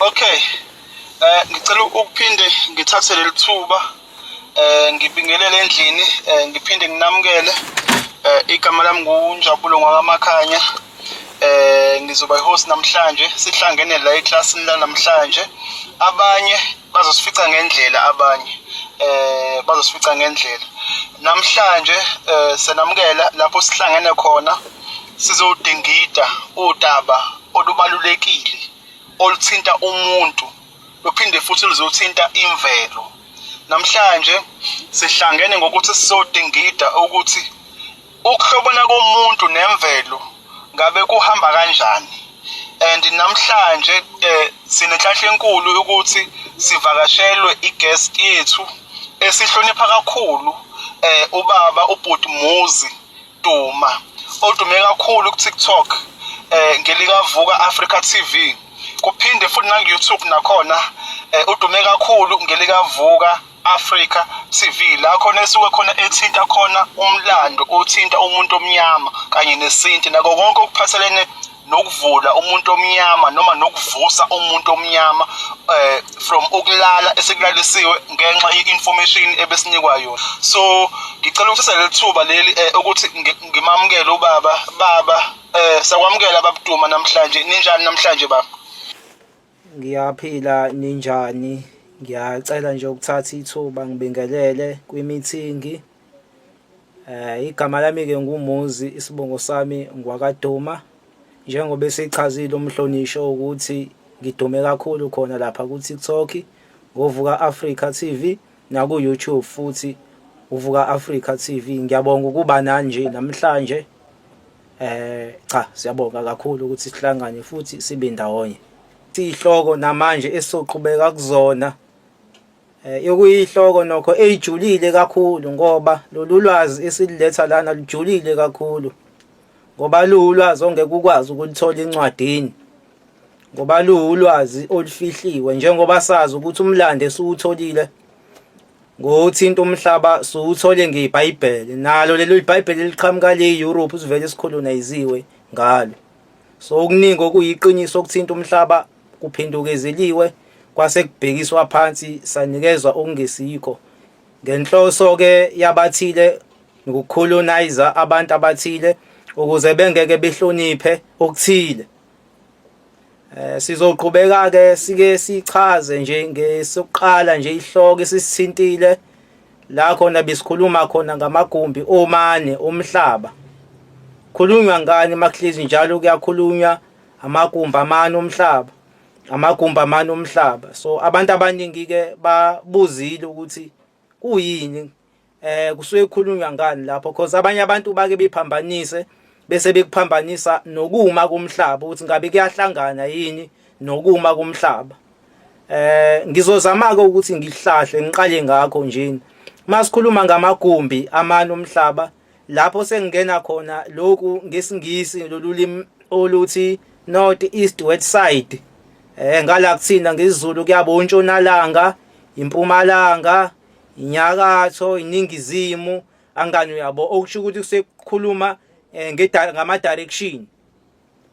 Okay. Ngicela ukuphinde ngithathe leli thuba ngibingelele endlini ngiphinde nginamukele igama lami nguNjabulo Ngwakamakhanya. Ngizoba ihost namhlanje, sihlangene la eclassini la namhlanje. Abanye bazosifica ngendlela, namhlanje senamukela lapho sihlangene khona sizodingida udaba olubalulekile oluthinta umuntu luphinde futhi luzothinta imvelo. Namhlanje sihlangene ngokuthi sizodingida ukuthi ukuhlobana komuntu nemvelo ngabe kuhamba kanjani. And namhlanje sinenhlanhla enkulu ukuthi sivakashelwe i-guest yethu esihlonipha kakhulu, ubaba uBhuti Muzi Duma, odume kakhulu ku-TikTok ngelikaVuka Africa TV, kuphinde futhi na YouTube nakhona udume kakhulu ngelikaVuka Africa TV, la khona esuke khona ethinta khona umlando othinta umuntu omnyama kanye nesinti nako konke okuphathelene nokuvula umuntu omnyama noma nokuvusa umuntu omnyama from ukulala esekulalisiwe ngenxa ye-information ebesinikwa yona. So ngicela ukuthatha leli thuba leli ukuthi ngimamukele baba sakwamukela babuduma namhlanje. Ninjani namhlanje baba? Ngiyaphila, ninjani? Ngiyacela nje ukuthatha ithuba ngibingelele kwi-meeting. Igama lami ke nguMuzi, isibongo sami ngwakaDuma. Njengoba esichazile umhlonisho ukuthi ngidume kakhulu khona lapha ku-TikTok ngoVuka Africa TV naku YouTube futhi uVuka Africa TV. Ngiyabonga ukuba nani nje namhlanje. Cha, siyabonga kakhulu ukuthi sihlangane futhi sibe ndawonye. Sihloko namanje esizoqhubeka kuzona yokuyihloko nokho ejulile kakhulu, ngoba lolu lwazi esililetha lana lujulile kakhulu, ngoba luwulwazi ongeke ukwazi ukulithola encwadini, ngoba luwulwazi olufihliwe. Njengoba sazi ukuthi umlando esiwutholile ngothinta umhlaba siwuthole ngeBhayibheli, nalo lelo iBhayibheli liqhamuka le-Europe sivele sicoloniziwe ngalo. So okuningi okuyiqiniso okuthinta umhlaba kuphendukezeliwe kwase kubhekiswa phansi sanikezwa okungesikho ngenhloso ke yabathile nokucolonizer abantu abathile ukuze bengeke behloniphe okuthile. Sizoqhubeka ke sike sichaze nje ngesokuqala nje ihloko esisithintile la khona besikhuluma khona ngamagumbi omane omhlaba. Khulunywa ngani makuhlezi njalo kuyakhulunywa amagumbi amane omhlaba, amagumbi amane omhlaba. So abantu abaningi ke babuzile ukuthi kuyini kusuke kukhulunywa ngani lapho, because abanye abantu bake bephambanise bese bekuphambanisa nokuma komhlaba ukuthi ngabe kuyahlangana yini nokuma komhlaba. Ngizozama ke ukuthi ngihlahle ngiqale ngakho nje. Masikhuluma ngamagumbi amane omhlaba, lapho sengena khona lokhu ngesingisi lolulimi oluthi north east west side. Ngala kuthina ngesizulu kuyabo intshonalanga, impumalanga, inyakatho, iningizimu, angani uyabo, okusho ukuthi kusekukhuluma ngama direction.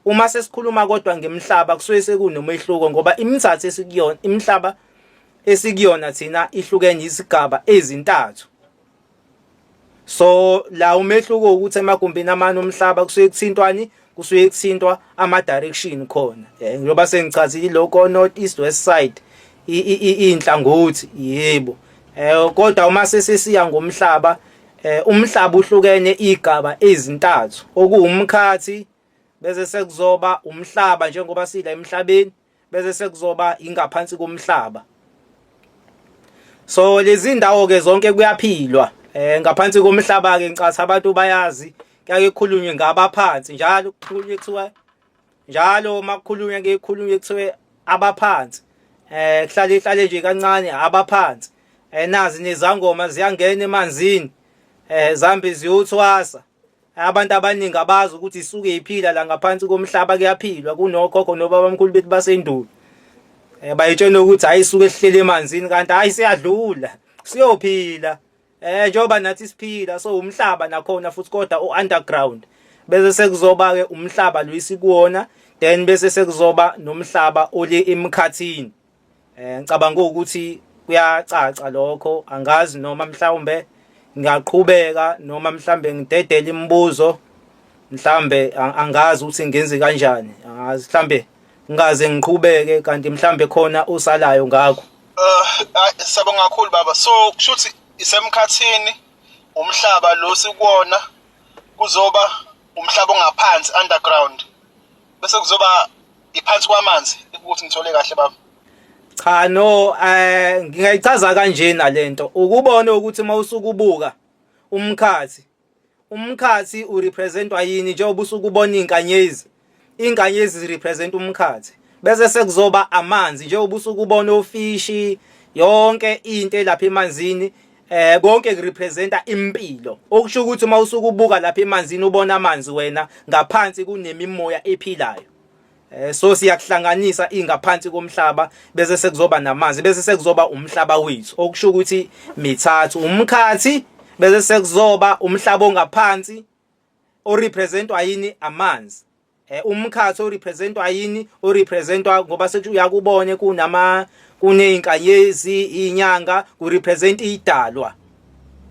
Uma sesikhuluma kodwa ngemhlaba kusuke sekunomehluko, ngoba imithathu esikuyona, imhlaba esikuyona thina ihlukene izigaba ezintathu. So la umehluko ukuthi emagumbini amane omhlaba kusuke kuthintwani, kusuke kuthintwa ama direction khona. Ngoba sengichazile lokho north east west side inhlangothi, yebo. Kodwa uma sesisiya ngomhlaba, umhlaba uhlukene igaba ezintathu okuwumkhathi, bese sekuzoba umhlaba njengoba sila emhlabeni, bese sekuzoba ingaphansi komhlaba. So lezi ndawo ke zonke kuyaphilwa. Ngaphansi komhlaba ke ngicatha abantu bayazi kuyake kukhulunywe ngabaphansi njalo, kukhulunywe kuthiwa njalo makukhulunywa ke kukhulunywe kuthiwa abaphansi. Kuhlale nje kancane abaphansi. Nazi nezangoma ziyangena emanzini, zambe ziyothwasa. Abantu abaningi abazi ukuthi isuke iphila la ngaphansi komhlaba kuyaphilwa kunokhokho nobabamkhulu bethu basendulo. Bayitshela ukuthi hayi isuke sihlele emanzini, kanti hayi siyadlula siyophila. Njengoba nathi siphila, so umhlaba nakhona futhi kodwa u-underground. Bese sekuzoba ke umhlaba lo isikuwona then bese sekuzoba nomhlaba oli emkhathini. Ngicabanga ukuthi kuyacaca lokho, angazi noma mhlawumbe ngiyaqhubeka noma mhlawumbe ngidedele imibuzo, mhlawumbe angazi ukuthi ngenze kanjani, angazi mhlawumbe ngaze ngiqhubeke kanti mhlawumbe khona usalayo ngakho. Sabonga kakhulu baba. So kushuthi isemkhathini umhlaba lo sikuwona kuzoba umhlaba ongaphansi underground, bese kuzoba iphansi kwamanzi ukuthi ngithole kahle baba. Cha no, ngingayichaza kanje nalento ukubona ukuthi mawusukubuka umkhathi urepresentwa yini njengoba usukubona inkanyezi zirepresent umkhathi, bese sekuzoba amanzi njengoba usukubona ofishi, yonke into lapha emanzini konke kurepresenta impilo. Okusho ukuthi mawusukubuka lapha emanzini ubona amanzi, wena ngaphansi kunemimoya ephilayo. So siyakuhlanganisa ingaphansi komhlaba bese sekuzoba namanzi, bese sekuzoba umhlaba wethu, okusho ukuthi mithathu umkhathi, bese sekuzoba umhlaba ongaphansi orepresentwa yini amanzi. Umkhathi orepresentwa yini, orepresentwa ngoba sethi uyakubone kuneinkanyezi, inyanga, kurepresent idalwa.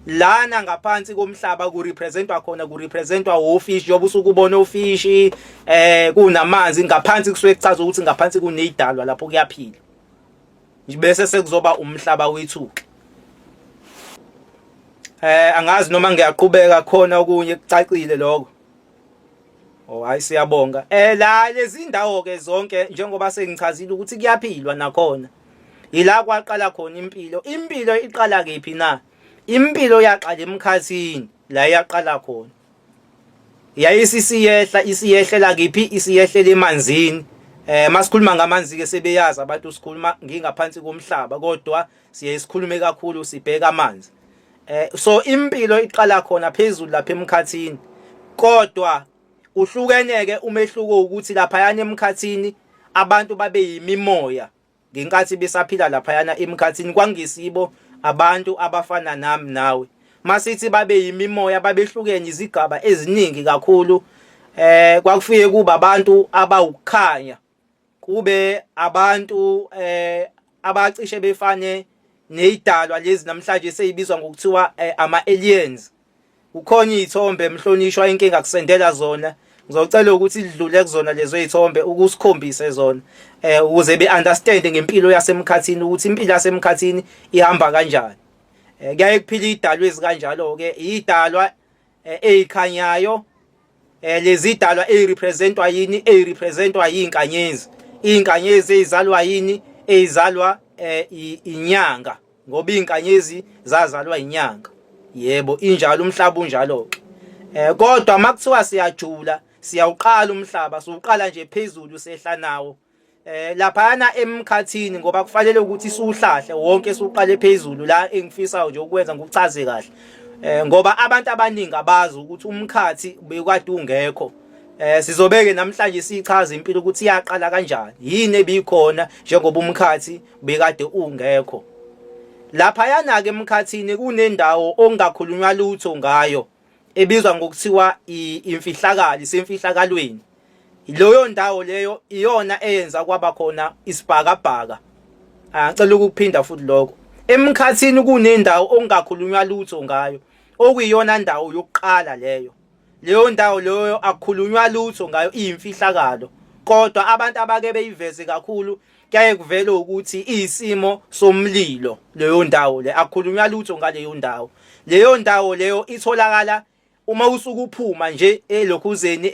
Lana ngaphansi komhlaba kurepresentwa khona, kurepresentwa ofish, yoba usukubona ofishi, kunamanzi ngaphansi, kusuke kuchaza ukuthi ngaphansi kuneyidalwa lapho kuyaphila. Bese sekuzoba umhlaba wethu. Angazi noma ngiyaqhubeka khona okunye kucacile lokho. Hayi siyabonga. La lezi ndawo ke zonke njengoba sengichazile ukuthi kuyaphilwa nakhona. Ila kwaqala khona impilo. Impilo iqala kephi na? Impilo yaqala emkhathini, la yaqala khona. Isiyehlela kephi? Isiyehlela emanzini. Masikhuluma ngamanzi ke sebeyazi abantu, sikhuluma ngingaphansi komhlaba, kodwa sikhulume kakhulu sibheka amanzi. So impilo iqala khona phezulu lapha emkhathini. Kodwa uhlukeneke umehluko ukuthi lapha yana emkhathini abantu babe yimimoya ngenkathi besaphila lapha yana emkhathini, kwangesibo abantu abafana nami nawe. Masithi babe yimimoya babehlukene izigaba eziningi kakhulu. Kwakufike kuba abantu abawukhanya, kube abantu abacishe befane nezidalwa lezi namhlanje seyibizwa ngokuthiwa ama-aliens. Kukhona izithombe mhlonishwa inkinga kusendela zona, ngizocela ukuthi lidlule kuzona lezo izithombe ukusikhombise zona ukuze be-understand ngempilo yasemkhathini ukuthi impilo yasemkhathini ihamba kanjani. Kuyaye kuphila idalwa ezikanjalo ke, idalwa ezikhanyayo, lezi idalwa ezirepresentwa yini, ezirepresentwa yinkanyezi. Inkanyezi ezizalwa yini? Ezizalwa inyanga, ngoba inkanyezi zazalwa inyanga. Yebo, injalo umhlaba unjalo ke. Kodwa makuthiwa siyajula, siyawuqala umhlaba, siwuqala nje phezulu sehla nawo. Laphana emkhathini ngoba kufanele ukuthi siwuhlahle wonke siwuqale phezulu, la engifisayo nje ukwenza ngokuchaze kahle. Ngoba abantu abaningi abazi ukuthi umkhathi bekade ungekho. Sizobeke namhlanje sichaze impilo ukuthi iyaqala kanjani, yini ebikhona njengoba umkhathi bekade ungekho. Lapha yana ke emkhathini kunendawo ongakhulunywa lutho ngayo ebizwa ngokuthiwa imfihlakalo, semfihlakalweni. Leyo ndawo leyo iyona eyenza kwaba khona isibhakabhaka. Ngicela ukuphinda futhi lokho. Emkhathini kunendawo ongakhulunywa lutho ngayo, okuyiyona ndawo yokuqala leyo. Leyo ndawo leyo akukhulunywa lutho ngayo, iyimfihlakalo. Kodwa abantu abake beyiveze kakhulu kuyaye kuvele ukuthi isimo somlilo. Leyo ndawo le akukhulunywa lutho ngaleyo ndawo. Leyo ndawo leyo itholakala uma usukuphuma nje elokhuzeni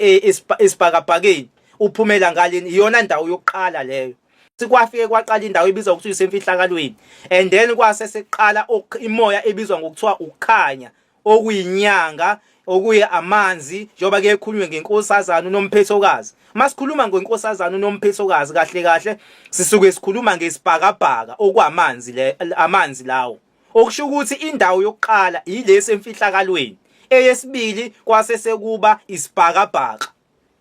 esibhakabhakeni, uphumela ngaleni, iyona ndawo yokuqala leyo. Sikwafike kwaqala indawo ebizwa ngokuthi isemfihlakalweni, and then kwase seqala imoya ebizwa ngokuthiwa ukukhanya, okuyinyanga, okuye amanzi, njoba ke ekhulunywe ngenkosazana unomphethokazi. Masikhuluma ngenkosazana unomphethokazi kahle kahle sisuke sikhuluma ngesibhakabhaka okwamanzi amanzi lawo. Okusho ukuthi indawo yokuqala ilesi emfihlakalweni. Eyesibili kwase sekuba isibhakabhaka.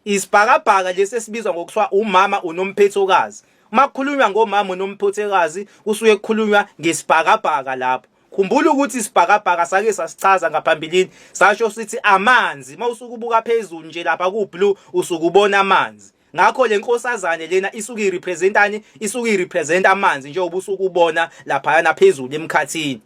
Isibhakabhaka lesi esibizwa ngokuthiwa umama unomphethokazi. Makukhulunywa ngomama unomphethokazi kusuke kukhulunywa ngesibhakabhaka lapho. Khumbula ukuthi isibhakabhaka sake sasichaza ngaphambilini, sasho sithi amanzi. Mawusukubuka phezulu nje lapha ku blue usukubona amanzi. ngakho le nkosazane lena isuke irepresentani isuke irepresent amanzi njengoba usukubona lapha yana phezulu emkhathini.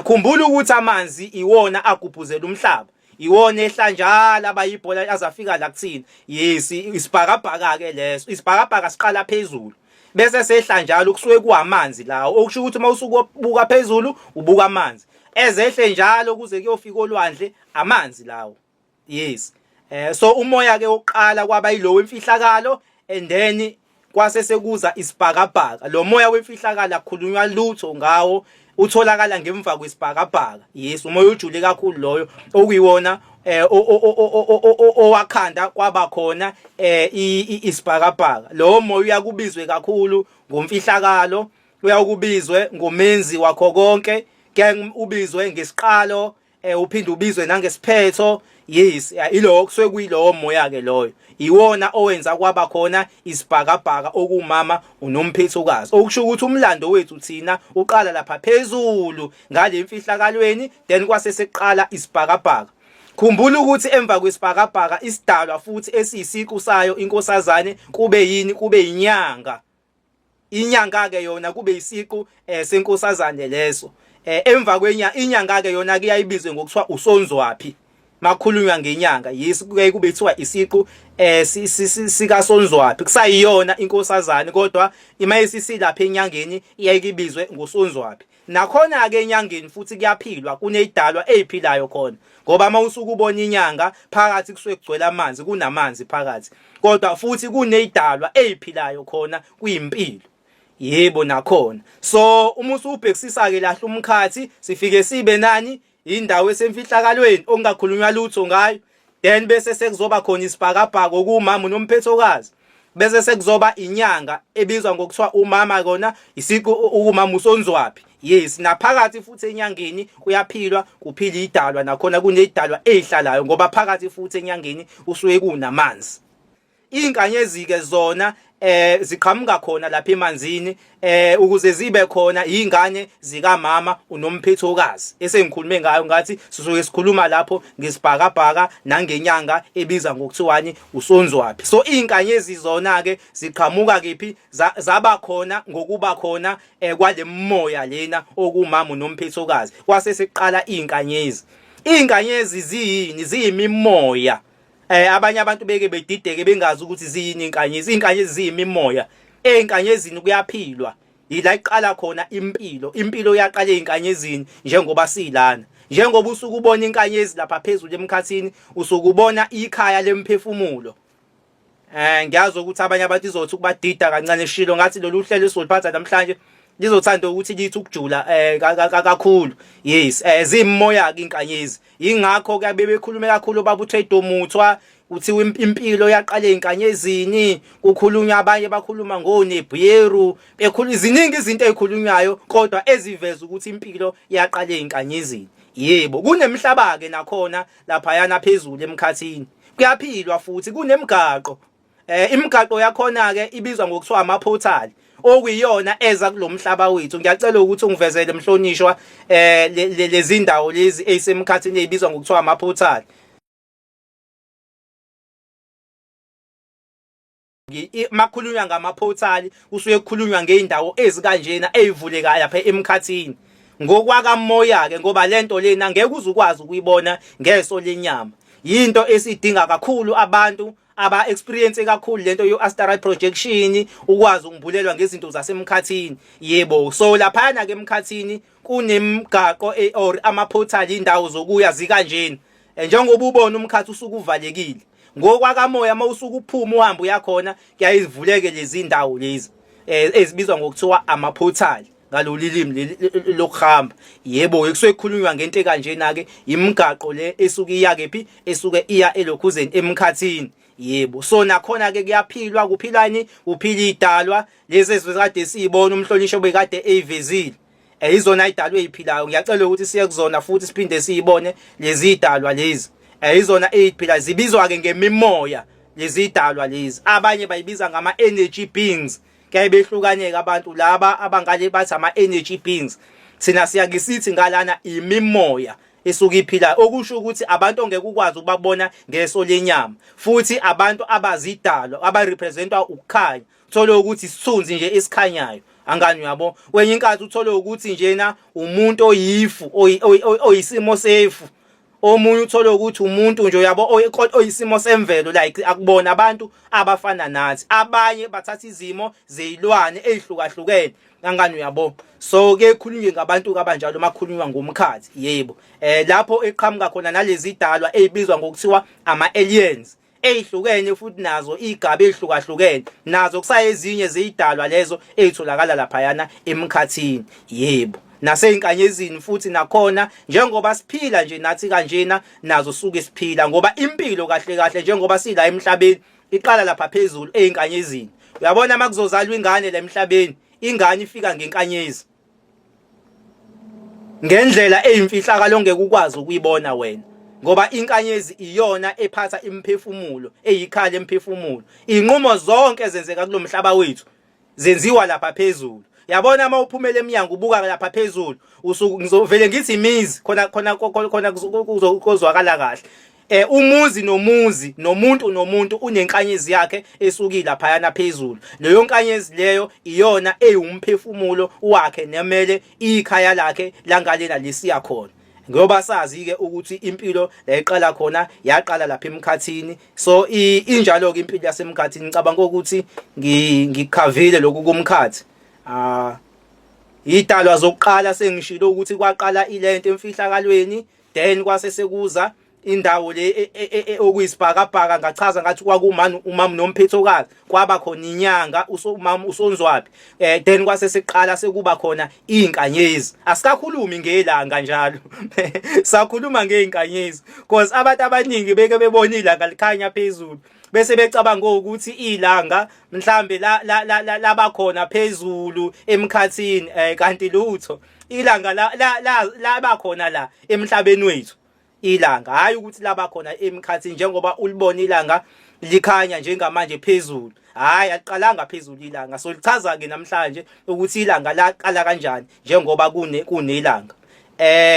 Khumbula ukuthi amanzi iwona agubhuzela umhlaba, iwona ehlanjala abayibhola azafika la kuthina. Yes, isibhakabhaka ke leso, isibhakabhaka siqala phezulu bese sehlanjalo kusuke kuamanzi lawo, okusho ukuthi mawusukubuka phezulu ubuka amanzi, ezehle njalo kuze kuyofika olwandle amanzi lawo. Yes. So umoya ke oqala kwaba yilo wemfihlakalo, and then kwase sekuza isibhakabhaka. Lo moya wemfihlakalo akukhulunywa lutho ngawo, utholakala ngemva kwesibhakabhaka. Yes, umoya ujule kakhulu loyo okuyiwona owakhanda kwaba khona isibhakabhaka. Lo moya uyakubizwe kakhulu ngomfihlakalo, uyakubizwe ngomenzi wakho konke, ke ubizwe ngesiqalo, uphinde ubizwe nangesiphetho. Yes, iloko kusuke kuyilowo moya ke loyo, iwona owenza kwaba khona isibhakabhaka okumama unomphethokazi. Okusho ukuthi umlando wethu thina uqala lapha phezulu ngale mfihlakalweni, then kwase seqala isibhakabhaka. Khumbula ukuthi emva kwesibhakabhaka isidalwa futhi esiyisiqu sayo inkosazane kube yini? Kube inyanga. Inyanga ke yona kube isiqu senkosazane leso. Emva inyanga ke yona kuyayibizwe ngokuthiwa usonzwaphi makhulunywa ngenyanga. Yes, kuke kube kuthiwa isiqu sika sonzwaphi, kusayiyona inkosazane, kodwa imayisisi lapha enyangeni iyayikibizwe ngosonzwaphi. Nakhona ke enyangeni futhi kuyaphilwa, kunezidalwa eziphilayo khona, ngoba mawusuka ubona inyanga phakathi kusuke kugcwele amanzi, kunamanzi phakathi, kodwa futhi kunezidalwa eziphilayo khona, kuyimpilo. Yebo nakhona. So uma usubhekisisa ke lahla umkhathi sifike sibe nani? Indawo esemfihlakalweni ongakhulunywa lutho ngayo, then bese sekuzoba khona isibhakabhaka okumama unomphethokazi, bese sekuzoba inyanga ebizwa ngokuthiwa umama kona isiqu ukumama usonzwaphi. Yes, naphakathi futhi enyangeni kuyaphilwa, kuphila idalwa, nakhona kunezidalwa ezihlalayo ngoba phakathi futhi enyangeni usuke kunamanzi. Inkanyezi ke zona ziqhamuka khona lapha emanzini ukuze zibe khona izingane zika mama unomphethokazi, esengikhulume ngayo ngathi sisuke sikhuluma lapho ngesibhakabhaka nangenyanga ebiza ngokuthiwani usonzwaphi. So inkanyezi zona ke ziqhamuka kephi? Zaba khona ngokuba khona kwale moya lena okumama unomphethokazi. Kwase seqala inkanyezi. Inkanyezi ziyini? Ziyimimoya. Abanye abantu beke bedideke bengazi ukuthi ziyini inkanyezi. Inkanyezi ziyimimoya. Enkanyezini kuyaphilwa, ila iqala khona impilo. Impilo yaqala einkanyezini njengoba silana. Njengoba usuku ubona inkanyezi lapha phezulu emkhathini, usukubona ikhaya lemphefumulo. Ngiyazi ukuthi abanye abantu izothi ukubadida kancane eshilo ngathi lolu hlelo esoliphatha namhlanje lizothanda ukuthi lithi ukujula kakhulu. Yes, zimoya ke inkanyezi. Ingakho ke bebekhulume kakhulu baba uTredo Muthwa uthiwa impilo yaqala einkanyezini. Kukhulunywa abanye bakhuluma ngoNebieru, bekhuluma iziningi izinto ezikhulunywayo kodwa eziveza ukuthi impilo yaqala einkanyezini. Yebo, kunemhlaba ke nakhona lapha yana phezulu emkhathini. Kuyaphilwa futhi kunemigaqo. Imigaqo yakhona ke ibizwa ngokuthiwa amaphortal, okuyiyona eza kulomhlaba wethu. Ngiyacela ukuthi ungivezele mhlonishwa lezi ndawo lezi ezisemkhathini ezibizwa ngokuthiwa amaphortal. Makhulunywa ngamaphortal usuye kukhulunywa ngeindawo ezikanjena ezivulekayo lapha emkhathini ngokwakamoya ke, ngoba lento lena ngeke uzukwazi ukuyibona ngeso lenyama. Yinto esidinga kakhulu abantu aba experience kakhulu lento yo astral projection, ukwazi ukubulelwa ngezinto zasemkhathini. Yebo, so lapha na ke emkhathini kunemigaqo or amaphortal, indawo zokuya zikanjeni. Njengoba ubona umkhathi usuku uvalekile, ngokwakamoya mawusuku uphuma uhamba uyakhona kuyayivuleke lezi indawo lezi ezibizwa ngokuthiwa amaphortal ngalolilimi lokuhamba. Yebo, ekusuke kukhulunywa ngento kanjena ke imigaqo le esuke iya kephi? Esuke iya elokhuzeni emkhathini. Yebo, so nakhona ke kuyaphilwa. Kuphilani? Kuphila idalwa lezi ezikade siyibona umhlonisho bekade eyivezile. Izona idalwa eziphilayo. Ngiyacela ukuthi siye kuzona futhi siphinde siyibone lezi idalwa lezi. Izona eziphilayo zibizwa ke ngemimoya lezi idalwa lezi. Abanye bayibiza ngama energy beings. Kuyaye behlukaneke abantu laba abangale bathi ama energy beings. Thina siyakisithi ngalana imimoya. esuke iphilayo, okusho ukuthi abantu ongeke ukwazi ukubabona ngeso lenyama, futhi abantu abazidalwa abarepresentwa ukukhanya, uthole ukuthi isithunzi nje esikhanyayo. Angani uyabo, kwenye inkathi uthole ukuthi njena umuntu oyifu oyisimo sefu, omunye uthole ukuthi umuntu nje uyabo oyisimo semvelo, like akubona abantu abafana nathi, abanye bathatha izimo zezilwane ezihlukahlukene. Angani uyabo, so ke khulunywe ngabantu kabanjalo makhulunywa ngomkhathi, yebo lapho eqhamuka khona nalezi idalwa ezibizwa ngokuthiwa ama-aliens, ezihlukene futhi nazo igaba ezihlukahlukene, nazo kusaye ezinye zeyidalwa lezo ezitholakala laphayana emkhathini, yebo, nasey'nkanyezini futhi nakhona, njengoba siphila nje nathi kanjena, nazo suke siphila, ngoba impilo kahle kahle njengoba sila emhlabeni iqala lapha phezulu ey'nkanyezini. Uyabona makuzozalwa ingane la emhlabeni, ingane ifika ngenkanyezi, ngendlela eyimfihlakalo ongeke ukwazi ukuyibona wena, ngoba inkanyezi iyona ephatha imphefumulo, eyikhala emphefumulo. Inqumo zonke ezenzeka kulo mhlaba wethu zenziwa lapha phezulu. Yabona uma uphumela eminyango ubuka lapha phezulu, ngizovele ngithi imizi khona kuzwakala kahle. Umuzi nomuzi, nomuntu unenkanyezi yakhe esukile laphayana phezulu. Leyo nkanyezi leyo iyona eyumphefumulo wakhe nemele ikhaya lakhe langalena lesiya khona. Ngoba sazi ke ukuthi impilo la iqala khona yaqala lapha emkhathini. So injalo ke impilo yasemkhathini, ngicabanga ukuthi ngikhavile lokhu kumkhathi. Idalwa zokuqala sengishilo ukuthi kwaqala ilento emfihlakalweni, then kwase sekuza indawo le okuyisibhakabhaka, ngachaza ngathi kwakumani umama nomphethokazi, kwaba khona inyanga umama usonzwapi, then kwase seqala sekuba khona inkanyezi. Asikakhulumi ngelanga njalo sakhuluma ngeinkanyezi, because abantu abaningi beke bebona ilanga likhanya phezulu bese becabanga ukuthi ilanga mhlambe laba khona phezulu emkhathini, kanti lutho ilanga laba khona la emhlabeni wethu. Ilanga hayi ukuthi laba khona emkhathini njengoba ulibona ilanga likhanya njengamanje phezulu, hayi aqalanga phezulu ilanga. So lichaza ke namhlanje ukuthi ilanga laqala kanjani njengoba kunelanga.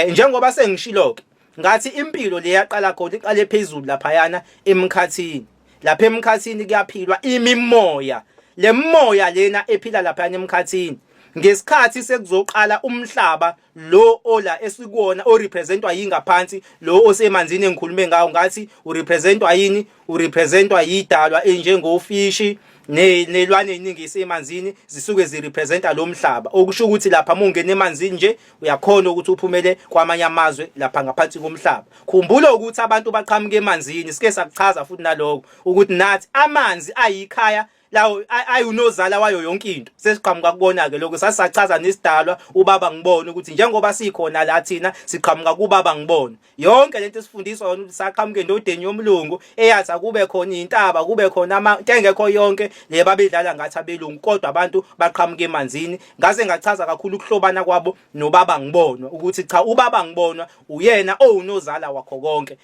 Njengoba sengishilo ke ngathi impilo le yaqala khona iqale phezulu laphayana emkhathini. Lapha emkhathini kuyaphilwa imimoya, le moya lena ephila laphayana emkhathini. Ngesikhathi sekuzoqala umhlaba lo ola esikuwona orepresentwa yingaphansi, lo osemanzini engikhulume ngawo ngathi urepresentwa yini, urepresentwa yidalwa enjengofishi nelwane eziningi esemanzini zisuke zirepresenta lo mhlaba. Okusho ukuthi lapha mungena emanzini nje uyakhona ukuthi uphumele kwamanye amazwe lapha ngaphansi komhlaba. Khumbula ukuthi abantu baqhamuka emanzini, sike sakuchaza futhi naloko ukuthi nathi amanzi ayikhaya lawo ayunozala wayo yonke into. Sesiqhamuka kubona ke lokho sasichaza nesidalwa ubaba ngibona ukuthi njengoba sikhona la thina siqhamuka kubaba ngibona. Yonke lento esifundiswa yona ukuthi saqhamuke endodeni yomlungu eyathi akube khona intaba, kube khona engekho yonke le babedlala ngathi abelungu, kodwa abantu baqhamuka emanzini. Ngase ngachaza kakhulu ukuhlobana kwabo nobaba ngibonwa ukuthi cha, ubaba ngibonwa uyena owunozala wakho konke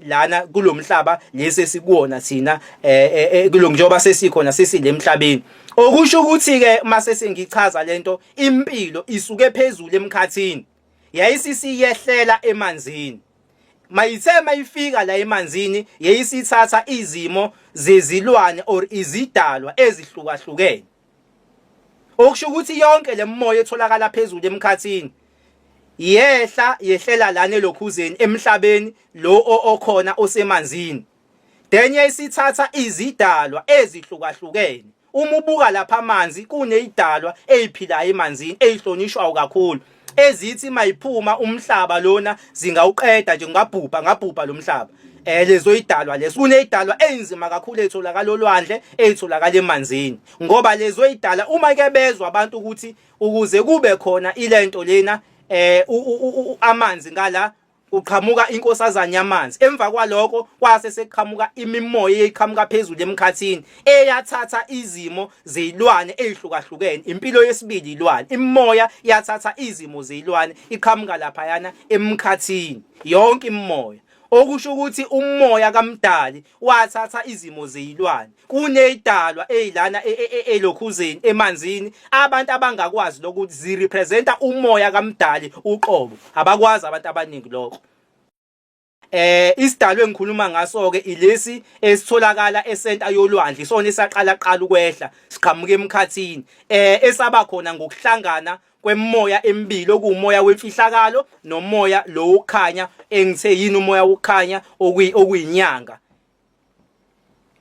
lana kulomhlaba lesi sikuwona thina kulonke njengoba sesikhona lemhlabeni. Okusho ukuthi ke mase sengichaza lento, impilo isuke phezulu emkhathini yayisiyehlela emanzini. Mayithe mayifika la emanzini yayisithatha izimo zezilwane or izidalwa ezihlukahlukene. Okusho ukuthi yonke le moya etholakala phezulu emkhathini yehlela lana elokhuzeni emhlabeni lo okhona osemanzini. Then yayisithatha izidalwa ezihlukahlukene. Uma ubuka lapha amanzi kunezidalwa eziphilayo emanzini ezihlonishwayo kakhulu, ezithi mayiphuma umhlaba lona zingawuqeda nje ngabhubha lo mhlaba. Lezo idalwa leso kunezidalwa enzima kakhulu ezitholakala olwandle ezitholakala emanzini, ngoba lezo idalwa uma ke bezwa abantu ukuthi ukuze kube khona ilento lena amanzi ngala uqhamuka inkosazana yamanzi. Emva kwaloko kwase seqhamuka imimoya eyiqhamuka phezulu emkhathini eyathatha izimo zezilwane ezihlukahlukene. Impilo yesibili ilwane, imimoya yathatha izimo zezilwane iqhamuka laphayana emkhathini, yonke imimoya. Okusho ukuthi umoya kaMdali wathatha izimo zezilwane. Kunezidalwa ezilana elokhuzeni emanzini, abantu abangakwazi lokuthi zirepresenta umoya kaMdali uqobo. Abakwazi abantu abaningi lokho. Isidalwa engikhuluma ngaso ke ilesi esitholakala esenta yolwandle isona esaqala ukwehla siqhamuka emkhathini esaba khona ngokuhlangana kwemoya emibili okuumoya wemfihlakalo nomoya lo wokukhanya engithe yini umoya wokukhanya okuyinyanga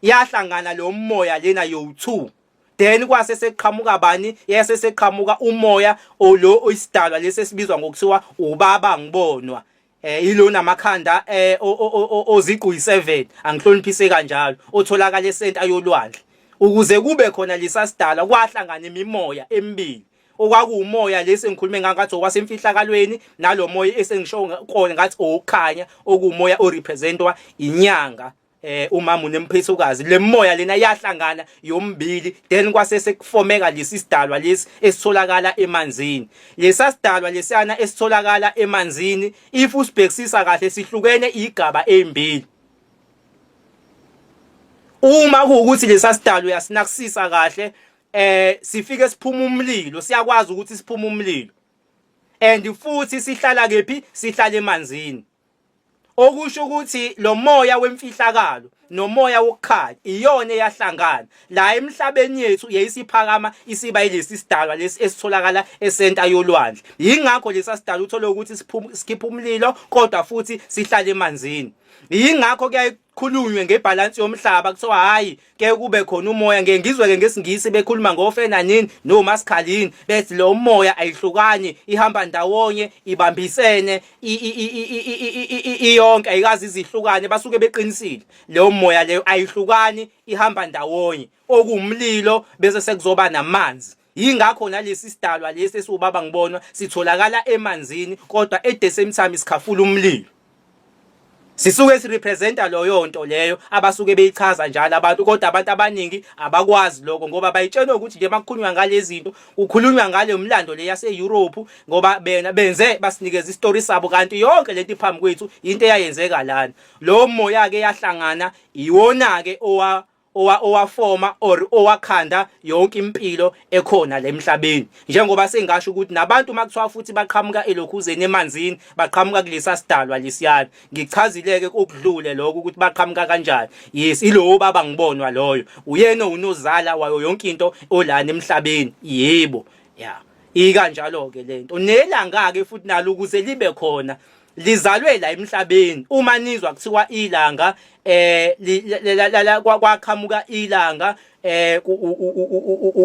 yahlangana lo moya lena yo2 then kwase seqhamuka bani yase seqhamuka umoya lo isidalwa lesi esibizwa ngokuthiwa ubaba ngibonwa ilona makhanda oziqu yi7 angihloniphise kanjalo otholakala esenta yolwandle ukuze kube khona lesasidalwa kwahlangana imimoya emibili okwakuumoya lesi engikhulume ngathi okwasemfihlakalweni nalomoya esengisho khona ngathi okukhanya okuumoya orepresentwa inyanga umama unemphithukazi lemoya lena yahlangana yombili then kwase sekufomeka lesisidalwa lesi esitholakala emanzini lesasidalwa lesiyana esitholakala emanzini if usibhekisisa kahle sihlukene igaba ezimbili uma kuukuthi lesasidalwa yasinakisisa kahle sifike siphuma umlilo siyakwazi ukuthi siphuma umlilo and futhi sihlala kephi sihlala emanzini okusho ukuthi lo moya wemfihlakalo nomoya wokukhanya iyona eyahlangana la emhlabeni yethu yayisiphakama isiba yilesi sidalwa lesi esitholakala esenta yolwandle yingakho lesa sidalwa uthola ukuthi sikhipha umlilo kodwa futhi sihlala emanzini yingakho kuyakhulunywe ngebalance yomhlaba kuthiwa hayi ke kube khona umoya ngengizwe ke ngesingisi bekhuluma ngofena nini nomasikhalini bethi lo moya ayihlukani ihamba ndawonye ibambisene iyonke ayikazi izihlukane basuke beqinisile leyo moya leyo ayihlukani ihamba ndawonye okumlilo bese sekuzoba namanzi yingakho nalesi sidalwa lesi esubaba ngibonwa sitholakala emanzini kodwa at the same time isikhafula umlilo sisuke sirepresenta loyo nto leyo abasuke beyichaza njalo abantu kodwa abantu abaningi abakwazi lokho ngoba bayitshena ukuthi nje makukhulunywa ngalezi zinto ukhulunywa ngale umlando le yase Europe ngoba benze basinikeza istory sabo kanti yonke lento iphambi kwethu into eyayenzeka lana lo moya ke yahlangana iwona ke owafoma or owakhanda yonke impilo ekhona lemhlabeni njengoba sengasho ukuthi nabantu makuthiwa futhi baqhamuka elokhuzeni emanzini baqhamuka kulesa sidalwa lesiyana ngichazileke okudlule lokho ukuthi baqhamuka kanjani yes ilo baba ngibonwa loyo uyena unozala wayo yonke into olana emhlabeni yebo yeah ikanjalo ke lento nelanga ke futhi nalo ukuze libe khona lizalwe la emhlabeni uma nizwa kuthiwa ilanga kwaqhamuka ilanga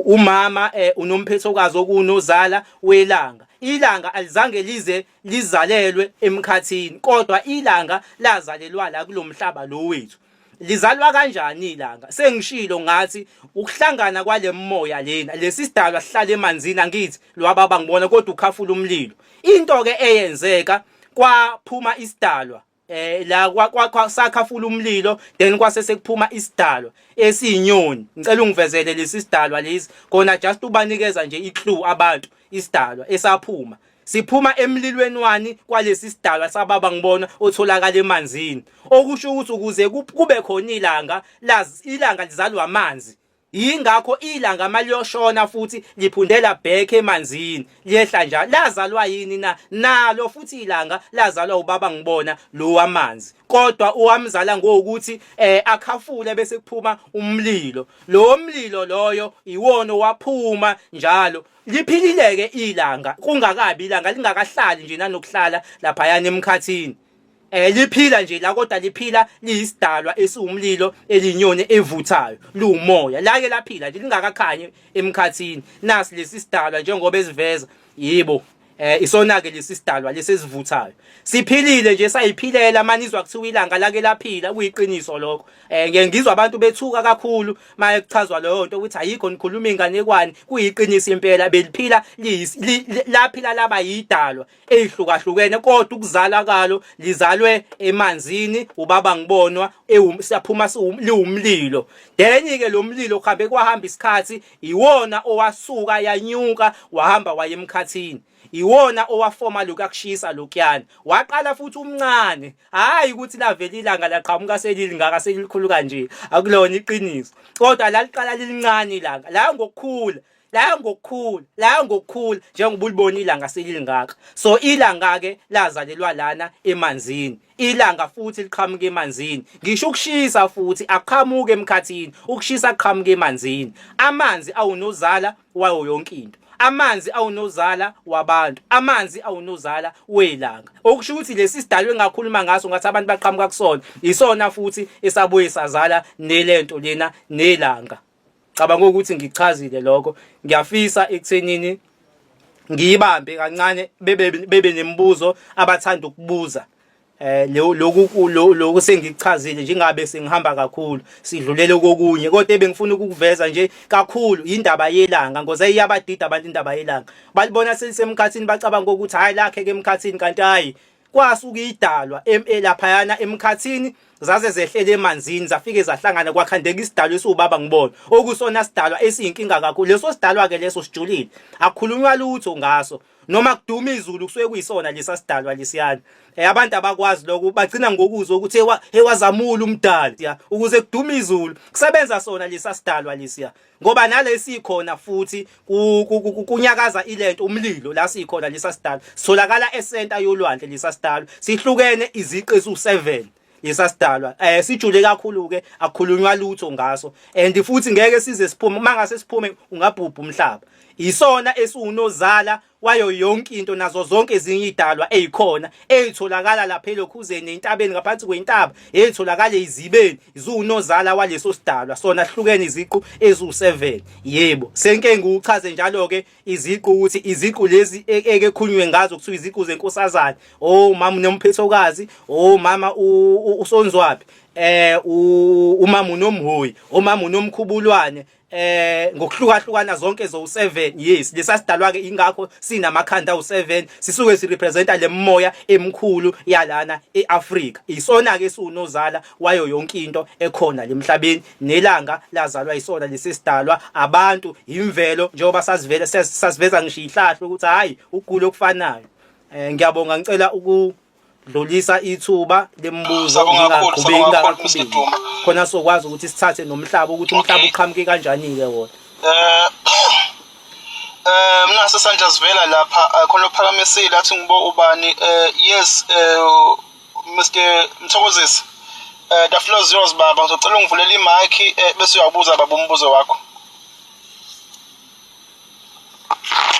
umama unomphethokazi okunozala welanga ilanga alizange lize lizalelwe emkhathini kodwa ilanga lazalelwa la kulomhlaba lo wethu lizalwa kanjani ilanga sengishilo ngathi ukuhlangana kwale moya lena lesisidalwa sihlala emanzini angithi lwababa ngibona kodwa ukhafula umlilo into ke eyenzeka kwaphuma isidalwa la sakhafula umlilo then kwase sekuphuma isidalwa esiyinyoni ngicela ungivezele lesi sidalwa lesi khona just ubanikeza nje iclue abantu isidalwa esaphuma siphuma emlilweni wani kwalesi sidalwa sababa ngibona otholakala emanzini okusho ukuthi ukuze kube khona ilanga lizalwa amanzi yingakho ilanga maliyoshona futhi liphundela back emanzini liyehla njalo lazalwa yini nalo futhi ilanga lazalwa ubaba ngibona lo wamanzi kodwa uwamzala ngokuthi akhafule bese kuphuma umlilo lo mlilo loyo iwona waphuma njalo liphilileke ilanga kungakabi ilanga lingakahlali nje nanokuhlala lapha yana emkhathini liphila nje la kodwa liphila liyisidalwa esiwumlilo elinyoni evuthayo lumoya lake laphila nje lingakakhanyi emkhathini nasi lesi sidalwa njengoba eziveza yebo isona ke lesi sidalwa lesesivuthayo siphilile nje sayiphilela manizwa kuthiwa ilanga lake laphila kuyiqiniso lokho ngiyengizwa abantu bethuka kakhulu maye kuchazwa leyo nto ukuthi ayikho nikhuluma inganekwane kuyiqiniso impela beliphila laphila laba yidalwa ezihlukahlukene kodwa ukuzala kalo lizalwe emanzini ubaba ngibonwa siyaphuma liwumlilo then ke lo mlilo kuhambe kwahamba isikhathi iwona owasuka yanyuka wahamba waye emkhathini iwona owafoma lokushisa lokuyana waqala futhi umncane hayi ukuthi lavela ilanga laqhamuka selilingaka selilikhulu kanje akulona iqiniso kodwa laliqala lilincane ilanga la ngokukhula la ngokukhula njengoba ulibona ilanga selilingaka. So ilanga ke lazalelwa lana emanzini, ilanga futhi liqhamuka emanzini. Ngisho ukushisa futhi aqhamuke emkhathini, ukushisa aqhamuke emanzini. Amanzi awunozala wayo yonke into, amanzi awunozala wabantu, amanzi awunozala welanga. Okusho ukuthi lesi sidalwe engakhuluma ngaso ngathi abantu baqhamuka kusona isona futhi esabuye sazala nelento lena nelanga. Cabanga ukuthi ngichazile lokho. Ngiyafisa ekuthenini ngiyibambe kancane bebe nemibuzo abathanda ukubuza. Lokhu sengichazile njengabe sengihamba kakhulu sidlulele kokunye, kodwa ebengifuna ukukuveza nje kakhulu indaba yelanga, ngoze iyabadida abantu indaba yelanga. Balibona selisemkhathini bacabanga ukuthi hayi lakhe ke emkhathini, kanti hayi kwasuka idalwa laphayana emkhathini zaze zehlele emanzini zafike zahlangana kwakhandeka isidalwa esiwubaba ngibona okusona sidalwa esiyinkinga kakhulu. Leso sidalwa ke leso sijulile akukhulunywa lutho ngaso, noma kuduma izulu kusuke kuyisona lesa sidalwa lesiyana. Abantu abakwazi lokho bagcina ngokuzwa ukuthi ewazamula umdali ukuze kuduma izulu kusebenza sona lesa sidalwa lesiya, ngoba nalesi khona futhi kunyakaza ilento umlilo la sikhona lesa sidalwa sitholakala esenta yolwandle. Lesa sidalwa sihlukene iziqe ezu7 lesa sidalwa sijule kakhulu ke akukhulunywa lutho ngaso, and futhi ngeke size siphume. Mangase siphume ungabhubha umhlaba. Isona esiwunozala wayo yonke into nazo zonke ezinye idalwa ezikhona ezitholakala lapha elokhuzeni entabeni ngaphansi kwentaba ezitholakala izibeni izuwunozala waleso sidalwa. Sona hlukene iziqu ezu7. Yebo, senke nguchaze njalo ke iziqu ukuthi iziqu lezi ekekhulunywe ngazo kuthiwa iziqu zenkosazana, mama unomphethokazi, mama usonzwapi, umama unomhoyi, umama unomkhubulwane, ngokuhlukahlukana zonke zo7. Yes, lesa sidalwa ke ingakho sinamakhanda awu7 sisuke sirepresenta le moya emkhulu yalana eAfrika. Isona ke siwunozala wayo yonke into ekhona lemhlabeni, nelanga lazalwa isona lesi sidalwa. Abantu imvelo njengoba sasiveza ngisho ihlahlo ukuthi hayi ugulo okufanayo. Ngiyabonga, ngicela ukudlulisa ithuba lembuzo ngingaqhubeki khona sokwazi ukuthi sithathe nomhlaba ukuthi umhlaba uqhamuke kanjani ke wona. Mina sesandla sivela lapha khona uphakamisile athi ngibo ubani. Yes, Mr. Mthokozisi, the floor is yours baba. Ngizocela ungivulela imic bese uyabuza baba umbuzo wakho.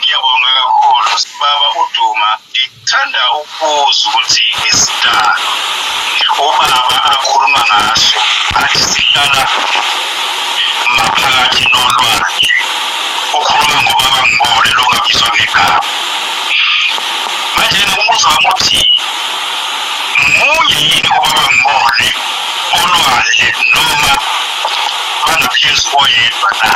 Ngiyabonga kakhulu sibaba uDuma. Ngithanda ukubuza ukuthi isidalwa obaba akhuluma ngaso athi sihlala maphakathi nolwandle, ukhuluma ngobaba ngibone lo ngabizwa ngegama. Manje umbuzo wami uthi munye yini obaba ngibone olwandle noma bangaphezu koyedwa na?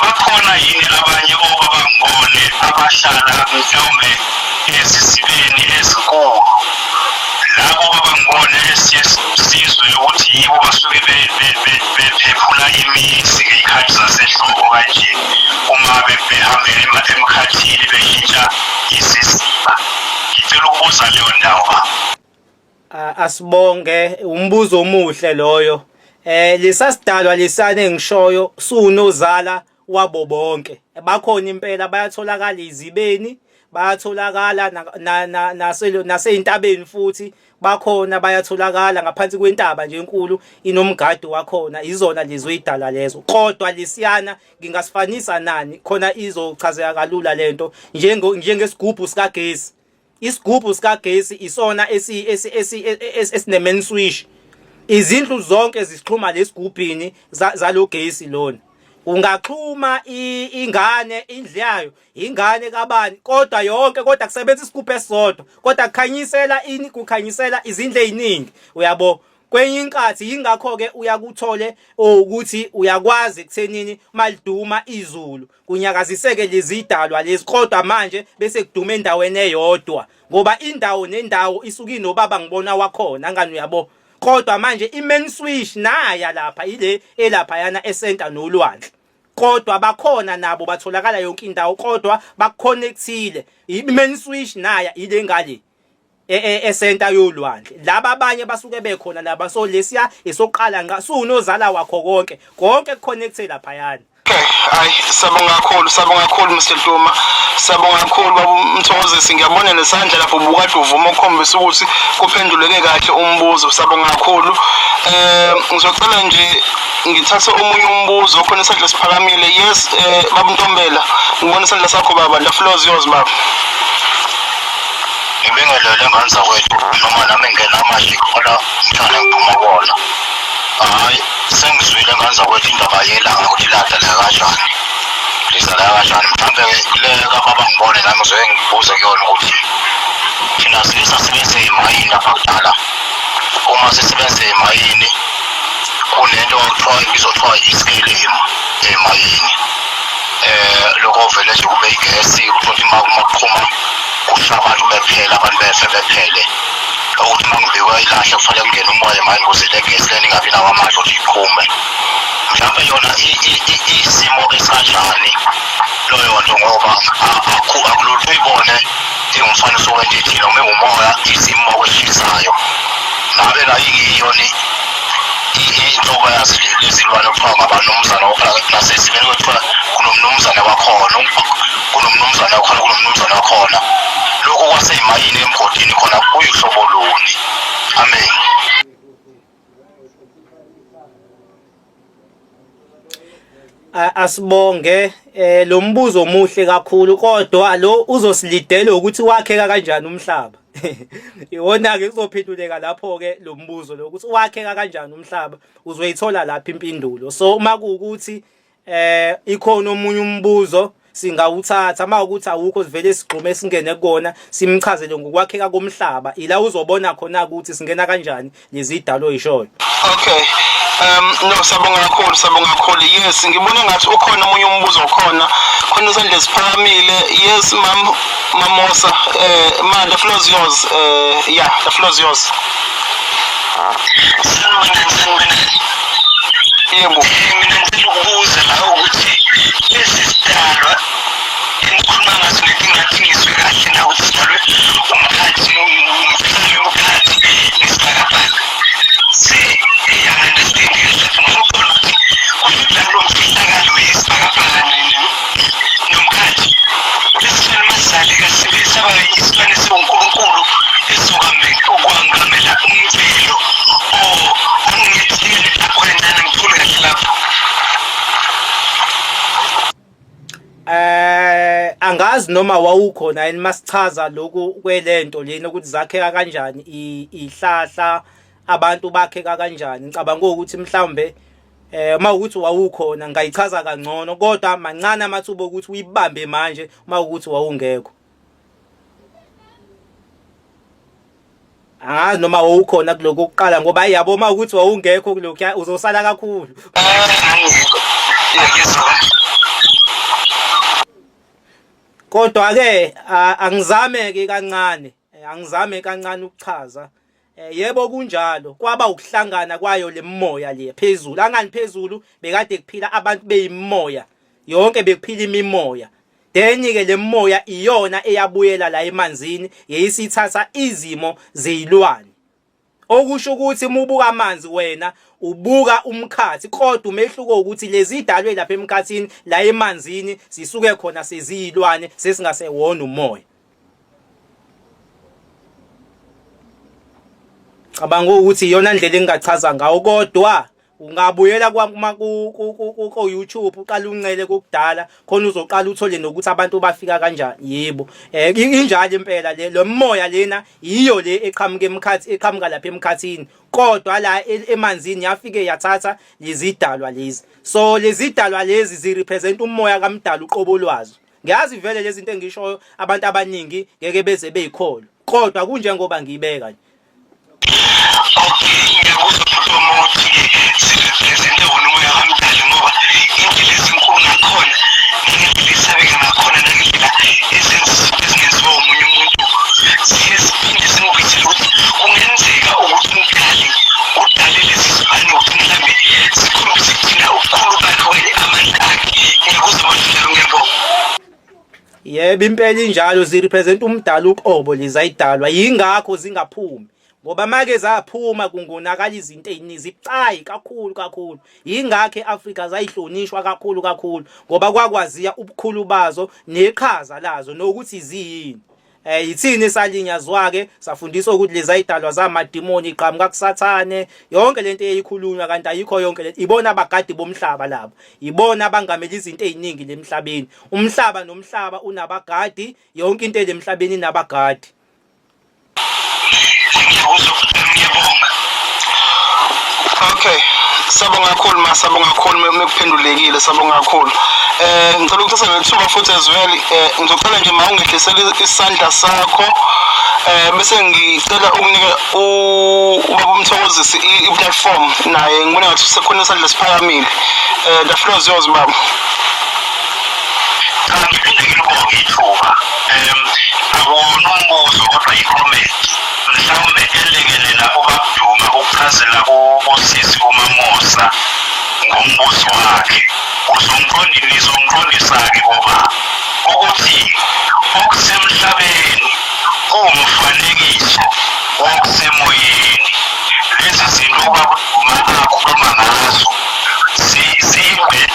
Bakhona yini abanye obaba ngibone abahlala mhlawumbe ezisibeni ezinkulu, labo baba ngibone esiyesizwe ukuthi yibo basuke bephephula imizi ngey'khathi zasehlobo kanje uma behambela emkhathini beshintsha iziziba. Ngicela ukubuza leyo ndawo. Asibonge, umbuzo omuhle loyo. Lesa sidalwa lesane engishoyo suwunozala wabo bonke. Bakhona impela bayatholakala izibeni, bayatholakala naseyintabeni futhi bakhona, bayatholakala ngaphansi kwentaba nje enkulu inomgadi wakhona. Izona lezo idalwa lezo, kodwa lesiyana ngingasifanisa nani khona izochazeka kalula lento njengesigubhu sikagesi. Isigubhu sikagesi isona esine-main switch. Izindlu zonke zisixhuma lesigubhini zalogesi lona. Ungaxhuma ingane indlayo, ingane kabani, kodwa yonke kodwa kusebenza isigubhu esisodwa, kodwa kukhanyisela izindlu eziningi. Uyabo, kwenye inkathi ingakho ke uyakuthole ukuthi uyakwazi ekuthenini maliduma izulu kunyakaziseke lezi idalwa lezi, kodwa manje bese kuduma endaweni eyodwa, ngoba indawo nendawo isuka inobaba ngibona wakhona ngani. Uyabo, kodwa manje i-main switch naya lapha ile elaphayana esenta nolwandle, kodwa bakhona nabo batholakala yonke indawo, kodwa bakconnectile. I-main switch naya ile ngale esenta yolwandle. Laba abanye basuke bekhona laba. So lesiya esoqala suwunozala wakho konke kuconnecte laphayana. Okay, hayi sabonga kakhulu Mr Dluma. Sabonga kakhulu baba Mthokozisi, ngiyabona nesandla lapho ubukade uvuma ukukhombisa ukuthi kuphenduleke kahle umbuzo. Sabonga kakhulu. Ngizocela nje ngithathe omunye umbuzo khona isandla siphakamile. Yes, baba Ntombela, ngibona isandla sakho baba. The floor is yours baba. Ngibingelele nganza kwethu noma nami ngena manje khona ngithanda ngiphuma kuwona. Hayi, sengizwile nganza kwethu indaba yelanga ukuthi ladala kanjani. Lidlala kanjani? Mhlambe le kababa ngibone nami ngizoke ngibuze kuyona ukuthi thina sisebenze emayini lapha kudala. Uma sisebenze emayini kunento okuthiwa ibizothiwa i-scale emayini. Lokho vele nje kube igesi ukuthi makuphuma kusha abantu bephela, abantu bephele. Ukuthi mangibekwa ilahle kufanele kungena umoya emayini ukuze le gesi leni ingabi nawo amandla ukuthi iphume. Mhlawumbe yona isimo esikanjani loyo nto ngoba akulula uyibone ingumfaniso wendidi noma umoya isimo weshisayo. Ngabe la yiyona inhlobo yazi lezilwane okuthiwa ngabanumzana ophela nasesimeni kwethiwa kunomnumzana wakhona, kunomnumzana wakhona, kunomnumzana wakhona. Lokho kwaseyimayini emgodini khona kuyihlobo luni? Amen. Asibonge lo mbuzo omuhle kakhulu, kodwa lo uzosilidela ukuthi wakheka kanjani umhlaba. Iwona ke kuzophenduleka lapho ke lo mbuzo lo ukuthi wakheka kanjani umhlaba uzoyithola lapha impendulo. So uma kuukuthi ikhona omunye umbuzo singawuthatha, uma ukuthi awukho sivele sigqume singene kona simchazele ngokwakheka komhlaba, ila uzobona khona ukuthi singena kanjani lezi idalo eyishoyo. Okay. No, sabonga kakhulu. Yes, ngibona ngathi ukhona omunye umbuzo khona isandla esiphakamile. Yes, Mamosa. The floor is yours. Yeah, the floor is yours. Yebo. Mina ngicela ukubuza la ukuthi lesi sidalwa engikhuluma ngaso ngingathi ngizwe kahle na ukuthi sidalwe umkhathi nesibhakabhaka. Angazi noma wawukhona yini masichaza lokhu kwelento leni ukuthi zakheka kanjani ihlahla, abantu bakheka kanjani. Ngicabanga ukuthi mhlambe uma ukuthi wawukhona ngayichaza kangcono, kodwa mancane amathuba ukuthi uyibambe manje uma ukuthi wawungekho. Angazi noma wawukhona kuloko kuqala ngoba yabo uma ukuthi wawungekho kuloko uzosala kakhulu. Kodwa ke angizame kancane ukuchaza. Yebo kunjalo, kwaba ukuhlangana kwayo le moya le phezulu. Angani phezulu bekade kuphila abantu beyimoya, yonke bekuphila imimoya. Then ke le moya iyona eyabuyela la emanzini, yeyisithatha izimo zezilwane. Okusho ukuthi ubuka amanzi wena ubuka umkhathi, kodwa umehluko ukuthi lezi idalwe lapha emkhathini la emanzini sisuke khona sezilwane sesingasewona umoya. Cabanga ukuthi iyona ndlela engachaza ngawo, kodwa ungabuyela ku YouTube uqala uncele kokudala khona uzoqala uthole nokuthi abantu bafika kanjani. Yebo, injalo impela lo moya lena iyo le eqhamuka lapha emkhathini, kodwa la emanzini yafike yathatha lezi idalwa lezi. So lezi idalwa lezi zirepresent umoya kaMdala uqobo lwazo. Ngiyazi vele lezi zinto engishoyo abantu abaningi ngeke beze beyikholwa, kodwa kunjengoba ngiyibeka nje. Okay, ngiyakuzwa ukuthi sirepresente wona umoya kaMdala ngoba indlela ezinkulu nakhona ngendlela esabeka nakhona ngendlela ezenziwa omunye umuntu siphinde simubizele ukuthi kungenzeka ukuthi umdali udale lezi zibane ukuthi mhlambe sikhombise kuthina ubukhulu bakhe amandla akhe. Ngiyakuzwa bandlela ngiyabonga. Yebo impela injalo zirepresent umdala uqobo lezayidalwa, yingakho zingaphumi. ngoba make zaphuma kungonakala izinto eziningi zibucayi kakhulu yingakho eAfrika zayihlonishwa kakhulu ngoba kwakwaziya ubukhulu bazo neqhaza lazo nokuthi ziyini yithini esalinyazwa ke safundiswa ukuthi lezi ayidalwa zamadimoni iqhamuka kusathane yonke lento eyikhulunywa kanti ayikho yonke lento ibona abagadi bomhlaba labo ibona abangamela izinto eziningi lemhlabeni umhlaba nomhlaba unabagadi yonke into lemhlabeni inabagadi. Okay, sabonga kakhulu mekuphendulekile sabonga kakhulu. Ngicela ukuthatha lethuba futhi as well ngizocela nje mawungehlisela isandla sakho bese ngicela ukunika ubaba uMthokozisi i-platform naye ngibona ngathi usekhona isandla siphakamile. The floor is yours baba. Ngiphindekile ukubonga ithuba akona umbuzo kodwa i-comment mhlawumbe elekelela ubabuduma ukuchazela kosisi uMamosa ngombuzo wakhe uzongiqondisa-ke ngoba ukuthi okusemhlabeni kuwumfanekiso wokusemoyeni lezi zinto ubabuduma akhuluma ngazo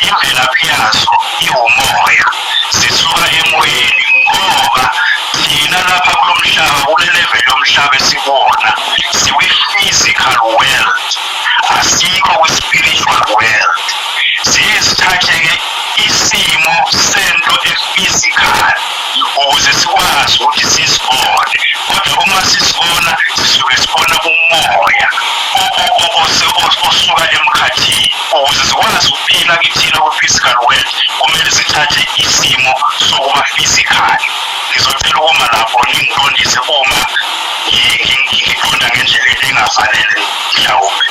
imvelaphi yazo iwumoya zisuka emoyeni ngoba thina lapha kulo mhlaba kule level yomhlaba esibona siwi-physical world asikho kwi-spiritual world siyisithathe-ke isimo sento e-physical ukuze sikwazi ukuthi sisibone kodwa uma sisibona sisuke sibona umoya osuka emkhathini ukuze sikwazi ukuphila kithina kwi-physical world kumele sithathe isimo sokuba physical. Ngizocela ukuma lapho ngingiqondise uma ngiqonda ngendlela engafanele mhlawumbe.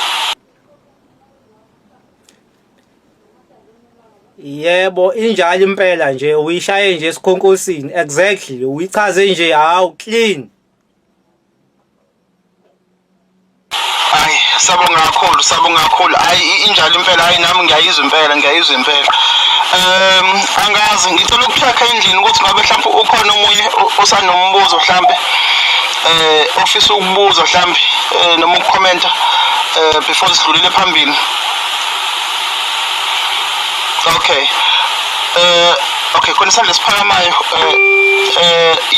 Yebo injalo impela nje uyishaye nje esikhonkosini exactly uyichaze nje hawu clean. Hayi sabonga kakhulu hayi injalo impela hayi nami ngiyayizwa impela. Angazi ngicela ukucheck endlini ukuthi ngabe mhlawumbe ukhona omunye osanombuzo mhlawumbe ofisa ukubuza mhlawumbe noma ukukhomenta before sidlulile phambili. Okay khona isandla siphakamayo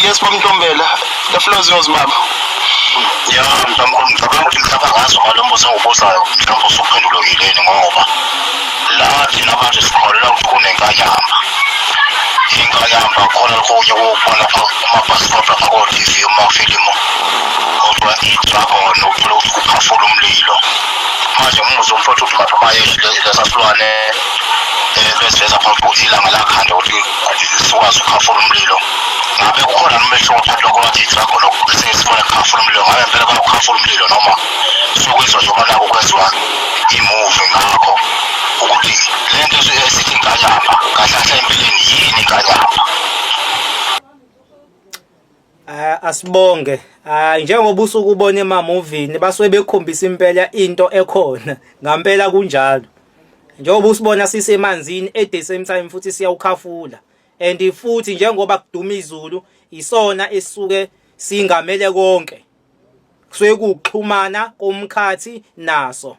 yes bamntombela the floor is yours baba. Ya ngicabanga ukuthi mhlawumbe ngazo ngalo mbuzo engibuzayo mhlawumbe usuphendulekile ngoba la thina manje sikholela ukuthi kunenkanyamba khona okunye ukubona kumabhasikobha ako-TV kumafilimu kodwa i-dragon ukuthola ukuthi kuphafula umlilo manje umuzwa umfowethu ukuthi ngapha bayehle lesasilwane besiveza phambi ukuthi ilanga lakhanda ukuthi sikwazi ukuphafula umlilo ngabe kukhona nomehluko phakathi lokho wathi i-dragon sesibona kuphafula umlilo ngabe impela kuphafula umlilo noma sokwenzwa njengoba nako kwenziwa imuvi ngakho ukuthi lento esithi inkanyamba kahle empilweni yini inkanyamba. Asibonge njengoba usuke ubona emamovini basuke bekhombisa impela into ekhona ngampela kunjalo njengoba usibona sisemanzini at the same time futhi siyawukhafula and futhi njengoba kuduma izulu isona esisuke singamele konke kusuke kuxhumana komkhathi naso.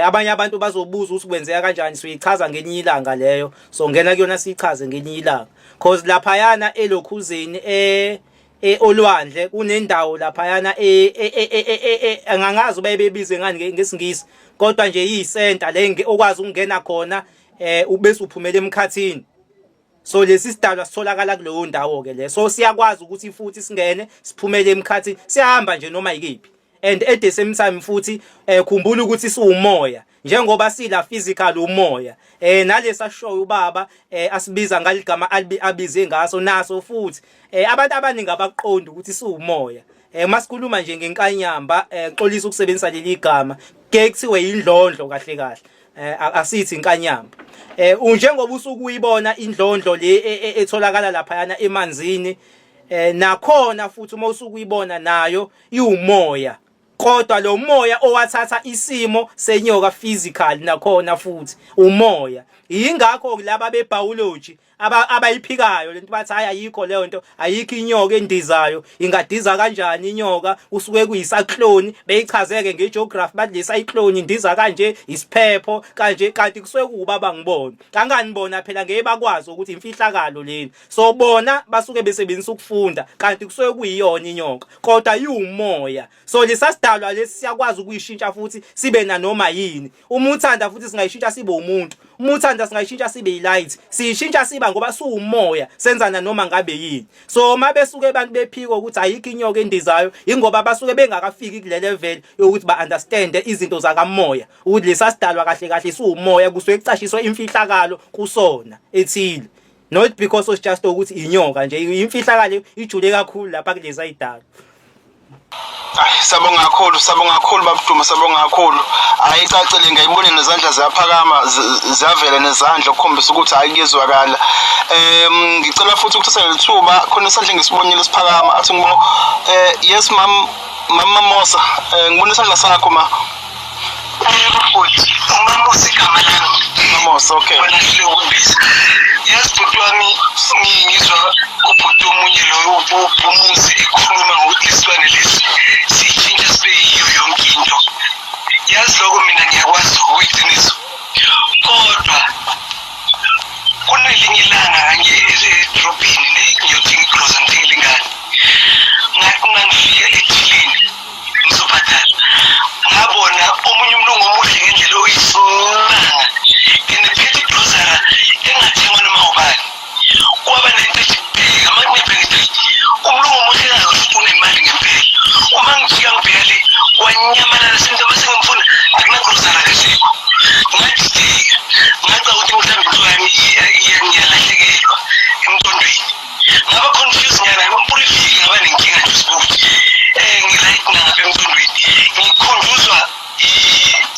Abanye abantu bazobuza ukuthi kwenzeka kanjani siyichaza ngelinye ilanga leyo so ngena kuyona siyichaze ngelinye ilanga cause laphayana elokhuzeni olwandle kunendawo laphayana angangazi bayebebize ngani ngesingisi kodwa nje yisenta le okwazi ukungena khona ubese uphumela emkhathini so lesi sidalwa sitholakala kuleyo ndawo ke le so siyakwazi ukuthi futhi singene siphumele emkhathini siyahamba nje noma yikephi. And at the same time futhi khumbula ukuthi siwumoya njengoba sila physical umoya nalesa show ubaba asibiza ngaligama abize ngaso naso futhi abantu abaningi abaqonda ukuthi siwumoya masikhuluma nje ngenkanyamba xolisa ukusebenzisa leli gama ke kuthiwe indlondlo kahle asithi inkanyamba njengoba usuku uyibona indlondlo le etholakala laphayana emanzini nakhona futhi uma usuku uyibona nayo iwumoya kodwa lo moya owathatha isimo senyoka physical nakhona futhi umoya ingakho laba bebiology abayiphikayo lento bathi hayi ayikho leyo nto, ayikho inyoka endizayo. Ingadiza kanjani inyoka? Usuke kuyisakloni, beyichazeke ngegeography bathi lesakloni indiza kanje, isiphepho kanje, kanti kusuke kubaba ngibona. Anganibona phela ngeke bakwazi ukuthi imfihlakalo leni. So bona basuke besebenzisa ukufunda kanti kusuke kuyiyona inyoka, kodwa iwumoya. So lesasidalwa lesi siyakwazi ukuyishintsha futhi sibe nanoma yini. Uma uthanda futhi singayishintsha sibe umuntu, uma uthanda singayishintsha sibe ilight, siyishintsha siba ngoba siwumoya, senzana noma ngabe yini. So uma besuke abantu bephiko ukuthi ayikho inyoka endizayo, ingoba basuke bengakafiki kule level yokuthi ba understand izinto zakamoya, ukuthi lesasidalwa kahle kahle siwumoya, kusuke kucashiswa imfihlakalo kusona ethile. Not because it's just ukuthi inyoka nje, imfihlakalo ijule kakhulu lapha kulezi ayidala. Sabonga kakhulu babuduma, sabonga kakhulu. Ayicacile ngayibone nezandla ziyaphakama ziyavela nezandla ukukhombisa ukuthi ayikizwakala. Ngicela futhi ukuthi selithuba khona isandla ngisibonile siphakama athi ngibo yes mama Mosa, ngibona isandla sakho ma. Mama usigama lami. Mama Mosa, okay. Wena siyokumbisa. Yes bhuti wami, ngizwa ubhuti omunye lo umuzi ekhuluma ngokuthi isibane lesi siyitshintsha sibe yiyo yonke into. Yazi lokho mina ngiyakwazi ukuyigcinisa. Kodwa kunelinye ilanga kanje edrobhini ngiyothenga igrocery ngithengile ingane. Ngangifika ethilini ngizobhadala. Ngabona omunye umlungu omuhle ngendlela oyisimanga enephethe igrocery engathengwa noma ubani. Kwaba nento ejibheka amangibheke umlungu omuhle kakhulu unemali ngempela. Uma ngijika ngibheka le wanyamalala senze mase ngimfuna akunagrocery kasekho. Ngajika ngaca ukuthi mhlawumbe yami iyalahlekelwa emqondweni. Ngaba confused nyana ngimprivile ngaba nenkinga nje sibuthi. Ngiright ngapha emqondweni. Ngikhunjuzwa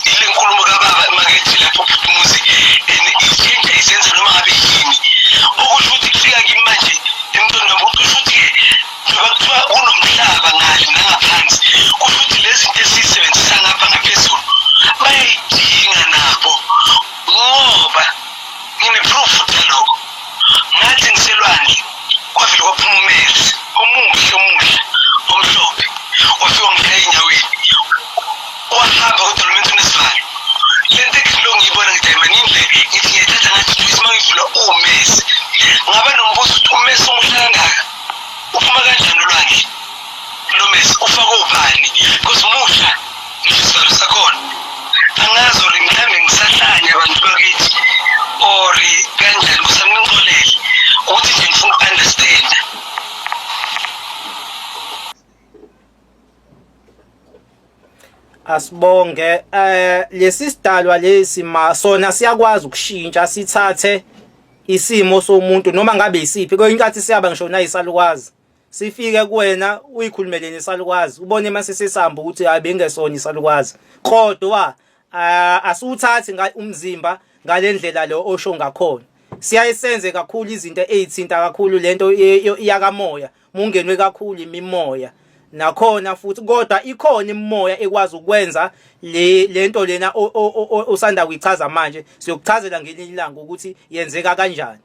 ile nkulumo kababa emakethi lapho umuzi ishintshe isenze noma ngabe yini. Okusho ukuthi kufika kimi manje emqondweni wami kusho ukuthi njengoba kuthiwa kunomhlaba ngale nangaphansi, kusho ukuthi lezi zinto esizisebenzisa ngapha ngaphezulu bayayidinga nabo, ngoba ngine-proof lokho. Ngathi ngiselwandle kwavele kwaphuma uMeres omuhle omhlophe, wafika ngishaya enyaweni wahamba kodwa lo muntu unesivalo. Le nto ekilo ngiyibona ngithi manindle ngithi ngiyathatha ngathi Joyce mangivula uMeres. Ngaba nombuzo ukuthi uMeres umuhle kangaka uphuma kanjani olwandle? Lo Meres ufake ubani? Because musha ngisizalo sakhona. Angazi uri mhlambe ngisahlanya abantu bakithi ori kanjani kusamngixolele ukuthi nje ngifuna ukunderstand. Asibonge lesi sidalwa lesi sona siyakwazi ukushintsha, sithathe isimo somuntu noma ngabe isiphi. Kwenye inkathi siyaba ngisho nayisalukwazi, sifike kuwena uyikhulumele nesalukwazi, ubone mase sesihamba ukuthi hayi bengesona isalukwazi, kodwa asuthathi umzimba ngalendlela lo osho ngakhona. Siyayisenze kakhulu izinto ezithinta kakhulu lento iyakamoya, mungenwe kakhulu imimoya nakhona futhi, kodwa ikhona imimoya ekwazi ukwenza lento lena osanda kuyichaza manje. Siyokuchazela ngelinye ilanga ukuthi yenzeka kanjani,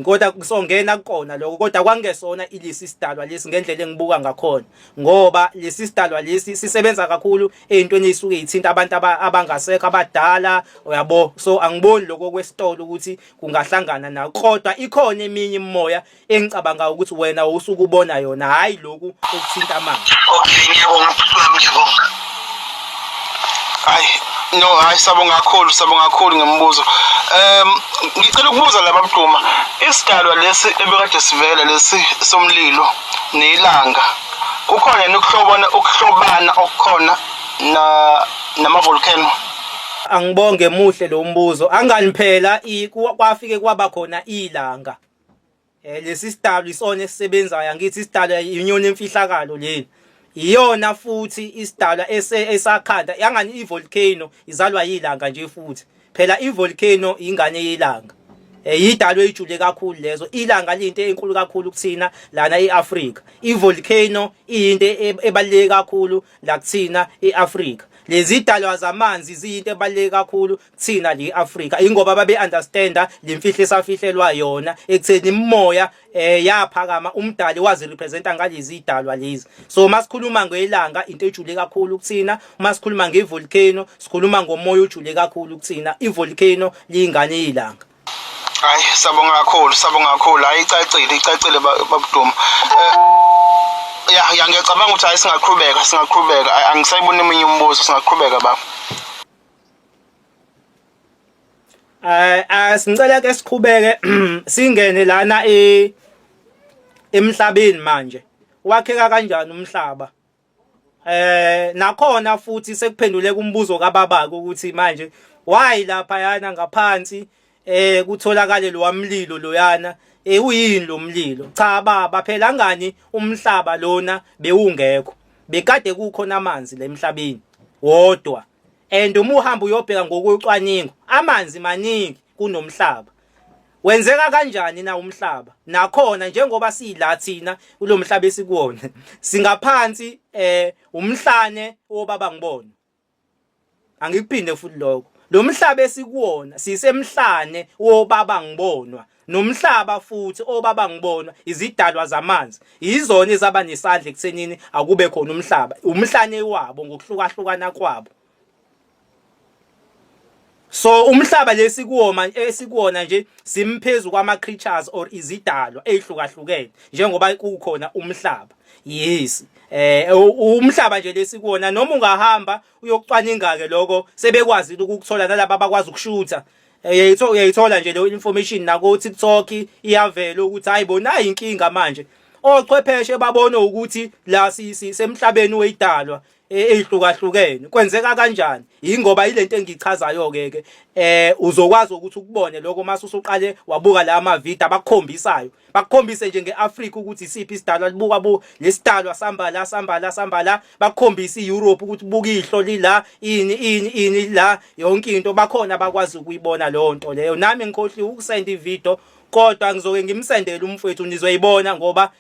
kodwa kusongena kukona lokho, kodwa kwangesona ilesi sidalwa lesi ngendlela engibuka ngakhona, ngoba lesi sidalwa lesi sisebenza kakhulu ezintweni ezisuke ezithinta abantu abangasekho abadala, uyabo. So angiboni lokho kwesitolo ukuthi kungahlangana nayo, kodwa ikhona eminye imimoya engicabanga ukuthi wena usuke ubona yona, hayi lokhu okuthinta amanga. Okay, ngiyabonga wami, ngiyabonga. Hayi sabonga kakhulu ngemibuzo. Ngicela ukubuza laba Mduma, isidalwa lesi ebekade sivela lesi somlilo nelanga, kukhona ukuhlobana okukhona nama-volcano? Angibonge muhle lo mbuzo. Angani phela kwafike kwaba khona ilanga. Lesi sidalwa isona esisebenzayo, ngithi isidalwa inyoni emfihlakalo leli. Iyona futhi isidalwa esakhanda, yangani ivolcano izalwa yilanga nje futhi. Phela ivolcano ingane yelanga. Yidalwe ijule kakhulu lezo. Ilanga linto enkulu kakhulu kuthina lana eAfrika. Ivolcano iyinto ebaluleke kakhulu la kuthina eAfrika. lezi dalwa zamanzi ziyinto ebaluleke kakhulu kuthina le Afrika ingoba babe understanda lemfihlo esafihlelwa yona ekutheni immoya yaphakama umdali wazi representa ngalezi dalwa lezi. So masikhuluma ngelanga into ejule kakhulu kuthina, masikhuluma ngevolcano sikhuluma ngomoya ojule kakhulu kuthina. Ivolcano lingane yilanga. Hayi sabonga kakhulu hayi icacile babuduma. Ya ngiyacabanga ukuthi hayi singaqhubeka angisayibona eminye umbuzo singaqhubeka baba. Singicela ke siqhubeke singene lana emhlabeni manje. Wakheka kanjani umhlaba? Nakhona futhi sekuphendule kumbuzo kababaka ukuthi manje why lapha yana ngaphansi kutholakale lo wamlilo loyana uyini lo mlilo. Cha baba phela ngani umhlaba lona bewungekho, bekade kukhona amanzi la emhlabeni wodwa, and uma uhamba uyobheka ngokucwaningo amanzi maningi kunomhlaba. Wenzeka kanjani na umhlaba? Nakhona njengoba sila thina kulomhlaba esikuwona singaphansi umhlane wobaba ngibona. Angikuphinde futhi lokho. Lo mhlaba esikuwona sisemhlane wobaba ngibonwa, nomhlaba futhi obaba ngibonwa izidalwa zamanzi izona ezaba nesandla ekuthenini akube khona umhlaba, umhlane wabo ngokuhlukahlukana kwabo. So umhlaba esikuwona nje simphezulu kwama creatures or izidalwa ezihlukahlukene njengoba kukhona umhlaba. Yes. Umhlaba nje lesikuwona noma ungahamba uyokucwaninga ke lokho sebekwazi ukukuthola nalabo abakwazi ukushutha. Uyayithola nje le information nako TikTok iyavela ukuthi hayibona inkinga manje. Ochwepheshe babone ukuthi la semhlabeni weyidalwa ehlukahlukene kwenzeka kanjani. Ingoba ilento engichazayo ke uzokwazi ukuthi ukubone lokho mase usuqale wabuka la ama video abakhombisayo, bakukhombise nje ngeAfrica ukuthi isiphi isidalwa libuka lesidalwa samba la bakukhombisa iEurope ukuthi buka ihloli la ini la yonke into bakhona bakwazi ukuyibona leyo nto leyo. Nami ngikhohli ukusenda ivideo kodwa ngizoke ngimsendele umfowethu nizoyibona ngoba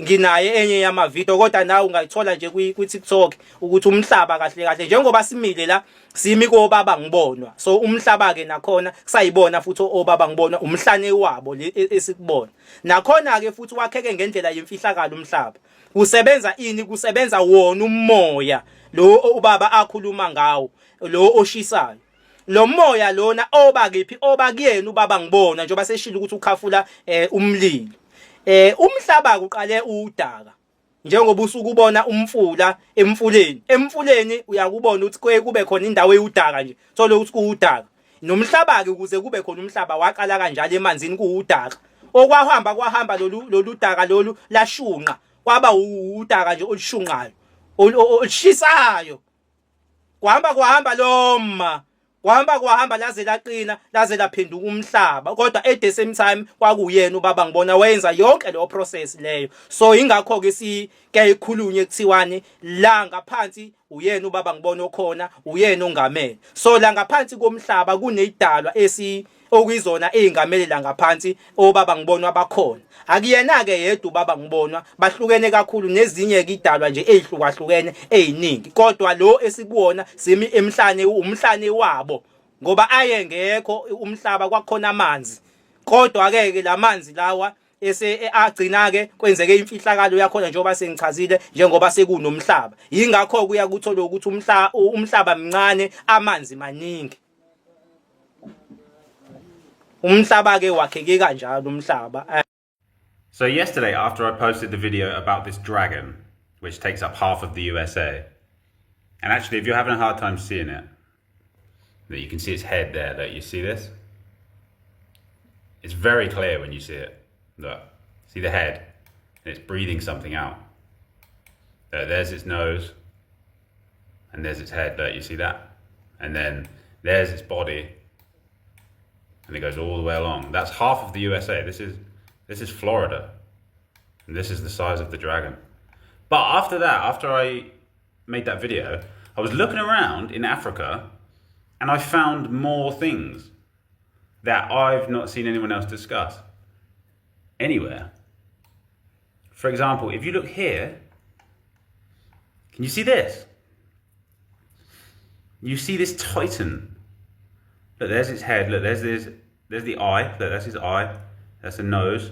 nginaye enye yama video kodwa nawe ungayithola nje ku TikTok ukuthi umhlaba kahle njengoba simile la simi kobaba ngibonwa. So umhlaba ke nakhona kusayibona futhi obaba ngibonwa umhlane wabo esikubona. Nakhona ke futhi wakheke ngendlela yemfihlakalo umhlaba. Kusebenza ini? Kusebenza wona umoya lo ubaba akhuluma ngawo, lo oshisayo. Lo moya lona obakephi obakuyena ubaba ngibona njengoba seshilo ukuthi ukhafula umlilo. Umhlaba uqale udaka njengoba usukubona umfula emfuleni uyakubona ukuthi kube khona indawo eyudaka nje thola ukuthi kuudaka. Nomhlaba ke ukuze kube khona umhlaba waqala kanjalo emanzini kuudaka, kwahamba lolu daka lolu lashunqa kwaba udaka nje olushunqayo olushisayo. Kwahamba loma kwahamba laze laqina laze laphenduka umhlaba, kodwa at the same time kwakuyena ubaba ngibona wenza yonke leyo process leyo. So ingakho ke siyayikhulunywa ekuthiwani la ngaphansi uyena ubaba ngibona okhona, uyena ongamele. So la ngaphansi komhlaba kunezidalwa okuyizona ezingamele la ngaphansi obaba ngibona abakhona. Akuyena ke yedwa ubaba ngibona, bahlukene kakhulu nezinye ke idalwa nje ezihlukahlukene eziningi, kodwa lo esikuwona simi umhlane wabo ngoba ayengekho umhlaba kwakhona amanzi. Kodwa ke lamanzi lawa agcina ke kwenzeke imfihlakalo yakhona njengoba sengichazile njengoba sekunomhlaba. Ingakho kuya kuthola ukuthi umhlaba mncane amanzi maningi. Umhlaba ke wakheke kanjalo umhlaba. So yesterday, after I posted the video about this dragon, which takes up half of the USA, and actually if you're having a hard time seeing it, that you can see its head there, that you see this? It's very clear when you see it. Look, see the head, and it's breathing something out. There's its nose, and there's its head, you see that? And then there's its body, and it goes all the way along. That's half of the USA. This is Florida, and this is the size of the dragon. But after that, after I made that video, I was looking around in Africa, and I found more things that I've not seen anyone else discuss anywhere. For example, if you look here, can you see this? You see this titan. Look, there's its head. Look, there's the eye. Look, that's his eye. That's the nose.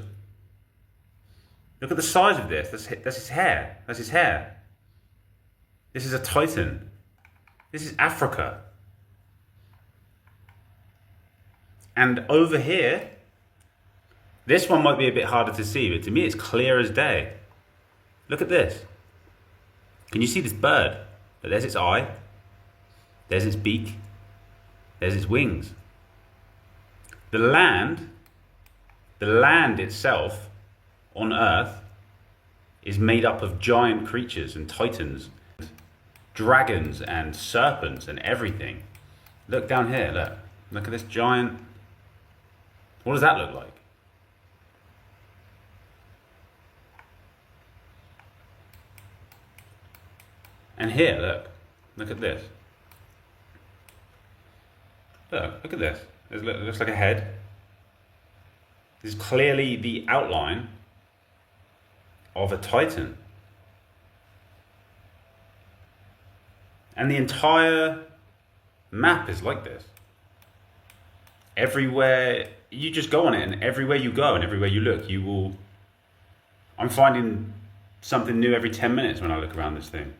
Look at the size of this. That's his hair. That's his hair. This is a titan. This is Africa. And over here, this one might be a bit harder to see, but to me it's clear as day. Look at this. Can you see this bird? But there's its eye. There's its beak. There's its wings. The land itself on Earth is made up of giant creatures and titans, dragons and serpents and everything. Look down here, look at this giant. What does that look like? And here, look at this. Look at this. It looks like a head. This is clearly the outline of a titan. And the entire map is like this. Everywhere, you just go on it, and everywhere you go and everywhere you look, I'm finding something new every 10 minutes when I look around this thing.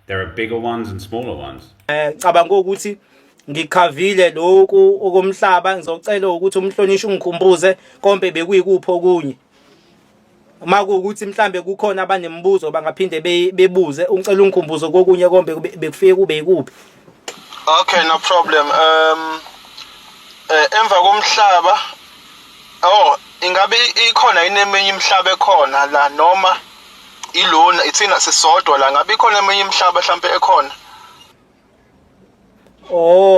There are bigger ones and smaller ones. Cabanga ukuthi ngikhavile lokhu okomhlaba ngizocela ukuthi umhlonishwe ungikhumbuze konke bekuyikuphi okunye. Uma kuukuthi mhlambe kukhona abanemibuzo bangaphinde bebuze ungicela ungikhumbuze kokunye konke bekufike kube yikuphi. Okay, no problem. Emva komhlaba ingabe ikhona eminye imihlaba ekhona la noma ilona ithina sisodwa la ngabe ikhona eminye imihlaba mhlambe ekhona?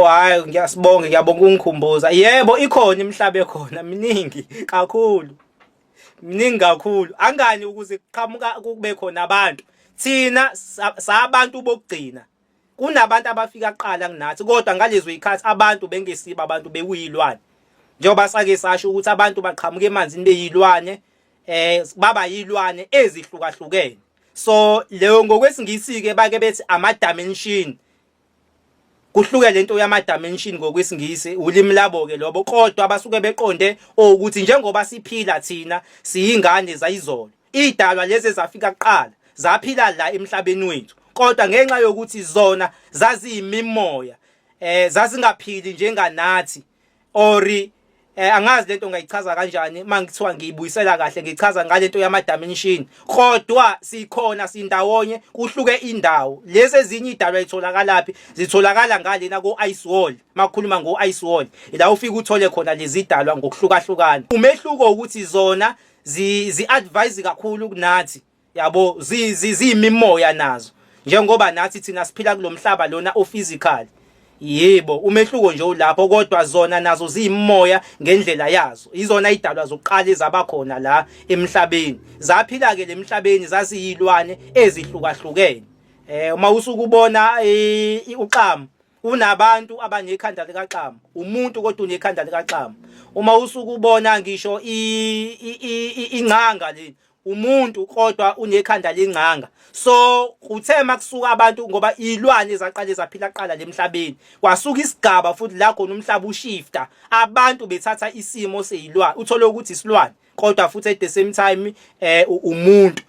Hayi ngiyabonga ungikhumbuza. Yebo ikhona imihlaba ekhona miningi kakhulu. Miningi kakhulu. Angani ukuze kuqhamuka kube khona abantu. Thina sabantu bokugcina. Kunabantu abafika kuqala kunathi kodwa ngalezo izikhathi abantu bengesiba abantu bekuyilwane. Njengoba sake sasho ukuthi abantu baqhamuka emanzini beyilwane baba yilwane ezihlukahlukene. So leyo ngokwesingisi ke bake bethi ama dimension. Kuhluke lento yama dimension ngokwesingisi ulimi labo ke lobo kodwa abasuke beqonde ukuthi njengoba siphila thina siyingane zayizolo. Idalwa lezi ezafika kuqala zaphila la emhlabeni wethu. Kodwa ngenxa yokuthi zona zaziyimimoya zazingaphili njenganathi ori angazi lento ngayichaza kanjani mangithiwa ngiyibuyisela kahle ngichaza ngalento yama dimension kodwa sikhona sindawonye kuhluke indawo lezi ezinye idalwa itholakalapi zitholakala ngalena ko ice wall makukhuluma ngo ice wall la ufika uthole khona lezi idalwa ngokuhlukahlukana umehluko ukuthi zona zi advise kakhulu kunathi yabo ziyimimoya nazo njengoba nathi thina siphila kulomhlaba lona ophysical. Yebo umehluko nje ulapho kodwa zona nazo ziyimoya ngendlela yazo izona idalwa zokuqala ezabakhona la emhlabeni zaphila ke lemhlabeni zasiyilwane ezihlukahlukene. Uma usukubona uqhamu unabantu abanekhanda likaQhamu umuntu kodwa unekhanda likaQhamu. Uma usukubona ngisho ingcanga le umuntu kodwa unekhanda lengcanga. So kuthe makusuka abantu ngoba ilwane ezaqala ezaphila qala lemhlabeni kwasuka isigaba futhi la khona umhlaba ushifta abantu bethatha isimo seyilwane uthola ukuthi isilwane kodwa futhi at the same time umuntu